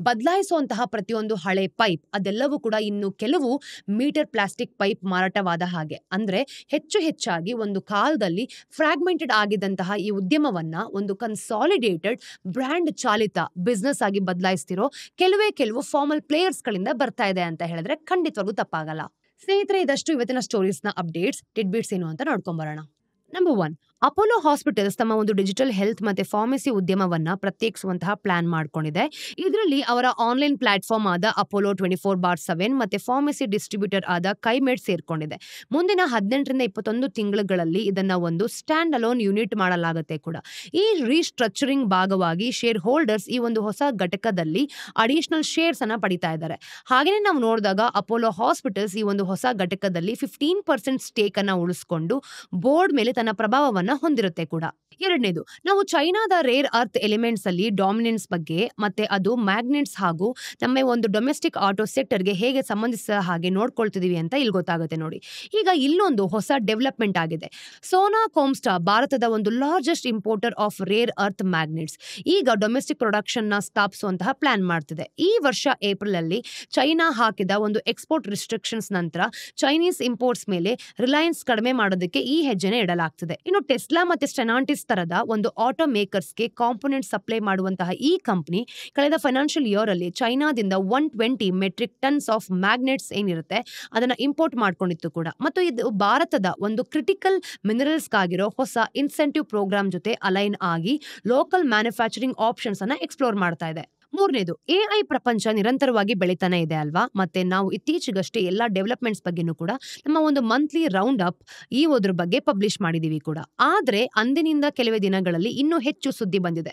ಬದಲಾಯಿಸುವಂತಹ ಪ್ರತಿಯೊಂದು ಹಳೆ ಪೈಪ್, ಅದೆಲ್ಲವೂ ಕೂಡ ಇನ್ನು ಕೆಲವು ಮೀಟರ್ ಪ್ಲಾಸ್ಟಿಕ್ ಪೈಪ್ ಮಾರಾಟವಾದ ಹಾಗೆ. ಅಂದ್ರೆ ಹೆಚ್ಚಾಗಿ ಒಂದು ಕಾಲದಲ್ಲಿ ಫ್ರಾಗ್ಮೆಂಟೆಡ್ ಆಗಿದ್ದಂತಹ ಈ ಉದ್ಯಮವನ್ನ ಒಂದು ಕನ್ಸಾಲಿಡೇಟೆಡ್ ಬ್ರ್ಯಾಂಡ್ ಚಾಲಿತ ಬಿಸ್ನೆಸ್ ಆಗಿ ಬದಲಾಯಿಸ್ತಿರೋ ಕೆಲವು ಫಾರ್ಮಲ್ ಪ್ಲೇಯರ್ಸ್ ಗಳಿಂದ ಬರ್ತಾ ಇದೆ ಅಂತ ಹೇಳಿದ್ರೆ ಖಂಡಿತವಾಗ್ಲೂ ತಪ್ಪಾಗಲ್ಲ. ಸ್ನೇಹಿತರೆ, ಇದಷ್ಟು ಇವತ್ತಿನ ಸ್ಟೋರೀಸ್ ನ ಅಪ್ಡೇಟ್ಸ್, ಟಿಡ್ಬಿಟ್ಸ್ ಏನು ಅಂತ ನೋಡ್ಕೊಂಬರೋಣ. ನಂಬರ್ 1, ಅಪೋಲೋ ಹಾಸ್ಪಿಟಲ್ಸ್ ತಮ್ಮ ಒಂದು ಡಿಜಿಟಲ್ ಹೆಲ್ತ್ ಮತ್ತೆ ಫಾರ್ಮಸಿ ಉದ್ಯಮವನ್ನ ಪ್ರತ್ಯೇಕಿಸುವಂತಹ ಪ್ಲಾನ್ ಮಾಡ್ಕೊಂಡಿದೆ. ಇದರಲ್ಲಿ ಅವರ ಆನ್ಲೈನ್ ಪ್ಲಾಟ್ಫಾರ್ಮ್ ಆದ ಅಪೋಲೋ 24/7 ಮತ್ತೆ ಫಾರ್ಮಸಿ ಡಿಸ್ಟ್ರಿಬ್ಯೂಟರ್ ಆದ ಕೈಮೆಡ್ ಸೇರ್ಕೊಂಡಿದೆ. ಮುಂದಿನ 18ರಿಂದ 21 ತಿಂಗಳುಗಳಲ್ಲಿ ಇದನ್ನ ಒಂದು ಸ್ಟ್ಯಾಂಡ್ ಅಲೋನ್ ಯೂನಿಟ್ ಮಾಡಲಾಗುತ್ತೆ ಕೂಡ. ಈ ರೀಸ್ಟ್ರಕ್ಚರಿಂಗ್ ಭಾಗವಾಗಿ ಶೇರ್ ಹೋಲ್ಡರ್ಸ್ ಈ ಒಂದು ಹೊಸ ಘಟಕದಲ್ಲಿ ಅಡಿಷನಲ್ ಶೇರ್ಸ್ ಅನ್ನ ಪಡಿತಾ ಇದ್ದಾರೆ. ಹಾಗೇನೆ ನಾವು ನೋಡಿದಾಗ ಅಪೋಲೋ ಹಾಸ್ಪಿಟಲ್ಸ್ ಈ ಒಂದು ಹೊಸ ಘಟಕದಲ್ಲಿ 15% ಸ್ಟೇಕ್ ಅನ್ನ ಉಳಿಸಿಕೊಂಡು ಬೋರ್ಡ್ ಮೇಲೆ ತನ್ನ ಪ್ರಭಾವವನ್ನ ಹೊಂದಿರುತ್ತೆ ಕೂಡ. ಎರಡನೇದು, ನಾವು ಚೈನಾದ ರೇರ್ ಅರ್ತ್ ಎಲಿಮೆಂಟ್ಸ್ ಅಲ್ಲಿ ಡಾಮಿನೆನ್ಸ್ ಬಗ್ಗೆ ಮತ್ತೆ ಅದು ಮ್ಯಾಗ್ನೆಟ್ಸ್ ಹಾಗೂ ನಮ್ಮ ಒಂದು ಡೊಮೆಸ್ಟಿಕ್ ಆಟೋ ಸೆಕ್ಟರ್ಗೆ ಹೇಗೆ ಸಂಬಂಧಿಸಿದ ಹಾಗೆ ನೋಡ್ಕೊಳ್ತಿದೀವಿ ಅಂತ ಇಲ್ಲಿ ಗೊತ್ತಾಗುತ್ತೆ ನೋಡಿ. ಈಗ ಇಲ್ಲೊಂದು ಹೊಸ ಡೆವಲಪ್ಮೆಂಟ್ ಆಗಿದೆ. ಸೋನಾ ಕೋಮ್ಸ್ಟಾ ಭಾರತದ ಒಂದು largest importer of rare earth magnets ಈಗ ಡೊಮೆಸ್ಟಿಕ್ ಪ್ರೊಡಕ್ಷನ್ ನ ಸ್ಥಾಪಿಸುವಂತಹ ಪ್ಲಾನ್ ಮಾಡ್ತಿದೆ. ಈ ವರ್ಷ ಏಪ್ರಿಲ್ ಅಲ್ಲಿ ಚೈನಾ ಹಾಕಿದ ಒಂದು ಎಕ್ಸ್ಪೋರ್ಟ್ ರಿಸ್ಟ್ರಿಕ್ಷನ್ಸ್ ನಂತರ ಚೈನೀಸ್ ಇಂಪೋರ್ಟ್ಸ್ ಮೇಲೆ ರಿಲಯನ್ಸ್ ಕಡಿಮೆ ಮಾಡೋದಕ್ಕೆ ಈ ಹೆಜ್ಜೆನೆ ಇಡಲಾಗ್ತಿದೆ. ಇನ್ನು ಟೆಸ್ಲಾ ಮತ್ತೆ ಸ್ಟೆನಾಂಟಿಸ್ ತರದ ಒಂದು ಆಟೋ ಮೇಕರ್ಸ್ಗೆ ಕಾಂಪೋನೆಂಟ್ ಸಪ್ಲೈ ಮಾಡುವಂತಹ ಈ ಕಂಪನಿ ಕಳೆದ ಫೈನಾನ್ಷಿಯಲ್ ಇಯರ್ ಅಲ್ಲಿ ಚೈನಾದಿಂದ 120 ಮೆಟ್ರಿಕ್ ಟನ್ಸ್ ಆಫ್ ಮ್ಯಾಗ್ನೆಟ್ಸ್ ಏನಿರುತ್ತೆ ಅದನ್ನ ಇಂಪೋರ್ಟ್ ಮಾಡ್ಕೊಂಡಿತ್ತು ಕೂಡ. ಮತ್ತು ಇದು ಭಾರತದ ಒಂದು ಕ್ರಿಟಿಕಲ್ ಮಿನರಲ್ಸ್ ಆಗಿರೋ ಹೊಸ ಇನ್ಸೆಂಟಿವ್ ಪ್ರೋಗ್ರಾಮ್ ಜೊತೆ ಅಲೈನ್ ಆಗಿ ಲೋಕಲ್ ಮ್ಯಾನುಫ್ಯಾಕ್ಚರಿಂಗ್ ಆಪ್ಷನ್ಸ್ ಅನ್ನ ಎಕ್ಸ್ಪ್ಲೋರ್ ಮಾಡ್ತಾ ಇದೆ. ಮೂರನೇದು ಎಐ ಪ್ರಪಂಚ ನಿರಂತರವಾಗಿ ಬೆಳಿತಾನೆ ಇದೆ ಅಲ್ವಾ? ಮತ್ತೆ ನಾವು ಇತ್ತೀಚೆಗಷ್ಟೇ ಎಲ್ಲಾ ಡೆವಲಪ್‌ಮೆಂಟ್ಸ್ ಬಗ್ಗೆನೂ ಕೂಡ ನಮ್ಮ ಒಂದು ಮಂತ್ಲಿ ರೌಂಡ್ ಅಪ್ ಓದ್ರ ಬಗ್ಗೆ ಪಬ್ಲಿಷ್ ಮಾಡಿದೀವಿ ಕೂಡ. ಆದ್ರೆ ಅಂದಿನಿಂದ ಕೆಲವೇ ದಿನಗಳಲ್ಲಿ ಇನ್ನೂ ಹೆಚ್ಚು ಸುದ್ದಿ ಬಂದಿದೆ.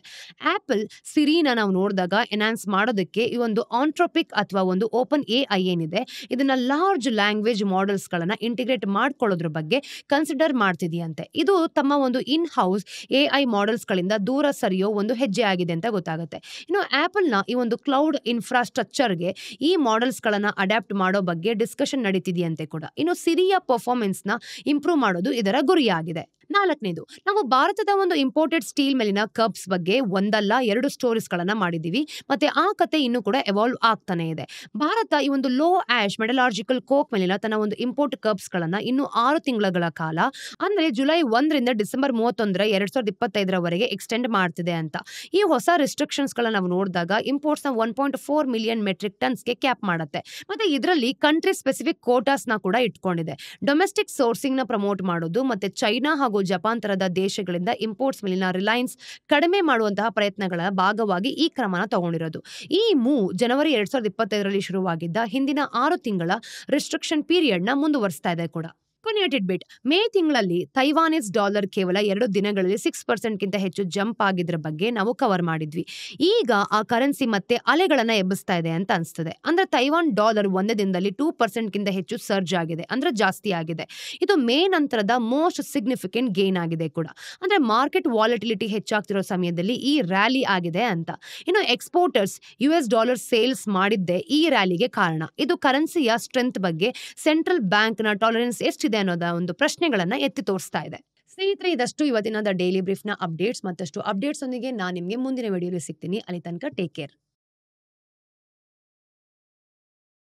ಆಪಲ್ ಸಿರಿನ ನಾವು ನೋಡಿದಾಗ ಎನ್ಹಾನ್ಸ್ ಮಾಡೋದಕ್ಕೆ ಈ ಒಂದು ಆಂಥ್ರೋಪಿಕ್ ಅಥವಾ ಒಂದು ಓಪನ್ ಎಐ ಏನಿದೆ, ಇದನ್ನ ಲಾರ್ಜ್ ಲ್ಯಾಂಗ್ವೇಜ್ ಮಾಡೆಲ್ಸ್‌ಗಳನ್ನ ಇಂಟಿಗ್ರೇಟ್ ಮಾಡ್ಕೊಳ್ಳೋದ್ರ ಬಗ್ಗೆ ಕನ್ಸಿಡರ್ ಮಾಡ್ತಿದೆಯಂತೆ. ಇದು ತಮ್ಮ ಒಂದು ಇನ್ ಹೌಸ್ ಎಐ ಮಾಡೆಲ್ಸ್‌ಗಳಿಂದ ದೂರ ಸರಿಯೋ ಒಂದು ಹೆಜ್ಜೆ ಆಗಿದೆ ಅಂತ ಗೊತ್ತಾಗುತ್ತೆ. ಇನ್ನು ಆಪಲ್‌ನ ಈ ಒಂದು ಕ್ಲೌಡ್ ಇನ್ಫ್ರಾಸ್ಟ್ರಕ್ಚರ್‌ಗೆ ಈ ಮಾಡೆಲ್ಸ್‌ಗಳನ್ನ ಅಡಾಪ್ಟ್ ಮಾಡೋ ಬಗ್ಗೆ ಡಿಸ್ಕಷನ್ ನಡೀತಿದೆಯಂತೆ ಕೂಡ. ಇನ್ನು ಸಿರಿಯ ಪರ್ಫಾರ್ಮೆನ್ಸ್‌ನ ಇಂಪ್ರೂವ್ ಮಾಡೋದು ಇದರ ಗುರಿಯಾಗಿದೆ. ನಾಲ್ಕನೇದು, ನಾವು ಭಾರತದ ಒಂದು ಇಂಪೋರ್ಟೆಡ್ ಸ್ಟೀಲ್ ಮೇಲಿನ ಕಪ್ಸ್ ಬಗ್ಗೆ ಒಂದಲ್ಲ ಎರಡು ಸ್ಟೋರೀಸ್‌ಗಳನ್ನ ಮಾಡಿದೀವಿ. ಮತ್ತೆ ಆ ಕತೆ ಇನ್ನೂ ಕೂಡ ಎವಾಲ್ವ್ ಆಗ್ತಾನೆ ಇದೆ. ಭಾರತ ಈ ಒಂದು ಲೋ ಆಶ್ ಮೆಟಲಾರ್ಜಿಕಲ್ ಕೋಕ್ ಮೇಲಿನ ತನ್ನ ಒಂದು ಇಂಪೋರ್ಟ್ ಕಪ್ಸ್‌ಗಳನ್ನ ಇನ್ನು 6 ತಿಂಗಳ ಕಾಲ, ಅಂದ್ರೆ ಜುಲೈ 1 ರಿಂದ ಡಿಸೆಂಬರ್ 31 2025 ಎಕ್ಸ್ಟೆಂಡ್ ಮಾಡ್ತಿದೆ ಅಂತ. ಈ ಹೊಸ ರಿಸ್ಟ್ರಿಕ್ಷನ್ಸ್‌ಗಳನ್ನ ನಾವು ನೋಡಿದಾಗ ಇಂಪೋರ್ಟ್ಸ್‌ನ 1.4 ಮಿಲಿಯನ್ ಮೆಟ್ರಿಕ್ ಟನ್ಸ್‌ಗೆ ಕ್ಯಾಪ್ ಮಾಡುತ್ತೆ. ಮತ್ತೆ ಇದರಲ್ಲಿ ಕಂಟ್ರಿ ಸ್ಪೆಸಿಫಿಕ್ ಕೋಟಾಸ್‌ನ ಕೂಡ ಇಟ್ಕೊಂಡಿದೆ. ಡೊಮೆಸ್ಟಿಕ್ ಸೋರ್ಸಿಂಗ್‌ನ ಪ್ರಮೋಟ್ ಮಾಡೋದು ಮತ್ತೆ ಚೈನಾ ಹಾಗೂ ಜಪಾನ್ ತರದ ದೇಶಗಳಿಂದ ಇಂಪೋರ್ಟ್ಸ್ ಮೇಲಿನ ರಿಲಯನ್ಸ್ ಕಡಿಮೆ ಮಾಡುವಂತಹ ಪ್ರಯತ್ನಗಳ ಭಾಗವಾಗಿ ಈ ಕ್ರಮನ ತಗೊಂಡಿರೋದು. ಈ ಮೂವ್ ಜನವರಿ 2025 ಶುರುವಾಗಿದ್ದ ಹಿಂದಿನ 6 ತಿಂಗಳ ರಿಸ್ಟ್ರಿಕ್ಷನ್ ಪೀರಿಯಡ್‌ನ ಮುಂದುವರಿಸ್ತಾ ಇದೆ ಕೂಡ. ಕೊನೆಯ ಟಿಡ್ಬಿಟ್, ಮೇ ತಿಂಗಳಲ್ಲಿ ತೈವಾನೀಸ್ ಡಾಲರ್ ಕೇವಲ 2 ದಿನಗಳಲ್ಲಿ 6% ಗಿಂತ ಹೆಚ್ಚು ಜಂಪ್ ಆಗಿದ್ರ ಬಗ್ಗೆ ನಾವು ಕವರ್ ಮಾಡಿದ್ವಿ. ಈಗ ಆ ಕರೆನ್ಸಿ ಮತ್ತೆ ಅಲೆಗಳನ್ನ ಎಬ್ಬಿಸ್ತಾ ಇದೆ ಅಂತ ಅನ್ಸ್ತದೆ. ಅಂದ್ರೆ ತೈವಾನ್ ಡಾಲರ್ ಒಂದೇ ದಿನದಲ್ಲಿ 2% ಗಿಂತ ಹೆಚ್ಚು ಸರ್ಜ್ ಆಗಿದೆ, ಅಂದ್ರೆ ಜಾಸ್ತಿ ಆಗಿದೆ. ಇದು ಮೇ ನಂತರದ ಮೋಸ್ಟ್ ಸಿಗ್ನಿಫಿಕೆಂಟ್ ಗೇನ್ ಆಗಿದೆ ಕೂಡ. ಅಂದ್ರೆ ಮಾರ್ಕೆಟ್ ವಾಲಟಿಲಿಟಿ ಹೆಚ್ಚಾಗ್ತಿರೋ ಸಮಯದಲ್ಲಿ ಈ ರ್ಯಾಲಿ ಆಗಿದೆ ಅಂತ. ಇನ್ನು ಎಕ್ಸ್ಪೋರ್ಟರ್ಸ್ US ಡಾಲರ್ ಸೇಲ್ಸ್ ಮಾಡಿದ್ದೇ ಈ ರ್ಯಾಲಿಗೆ ಕಾರಣ. ಇದು ಕರೆನ್ಸಿಯ ಸ್ಟ್ರೆಂತ್ ಬಗ್ಗೆ ಸೆಂಟ್ರಲ್ ಬ್ಯಾಂಕ್‌ನ ಟಾಲರೆನ್ಸ್ ಎಷ್ಟಿದೆ ಅನ್ನೋದ ಒಂದು ಪ್ರಶ್ನೆಗಳನ್ನ ಎತ್ತಿ ತೋರಿಸ್ತಾ ಇದೆ. ಸ್ನೇಹಿತರೆ, ಇದಷ್ಟು ಇವತ್ತಿನ ದ ಡೈಲಿ ಬ್ರೀಫ್‌ನ ಅಪ್ಡೇಟ್ಸ್. ಮತ್ತಷ್ಟು ಅಪ್ಡೇಟ್ಸ್ ಒಂದಿಗೆ ನಾನು ನಿಮಗೆ ಮುಂದಿನ ವಿಡಿಯೋಲಿ ಸಿಗ್ತೀನಿ. ಅಲ್ಲಿ ತನಕ ಟೇಕ್ ಕೇರ್.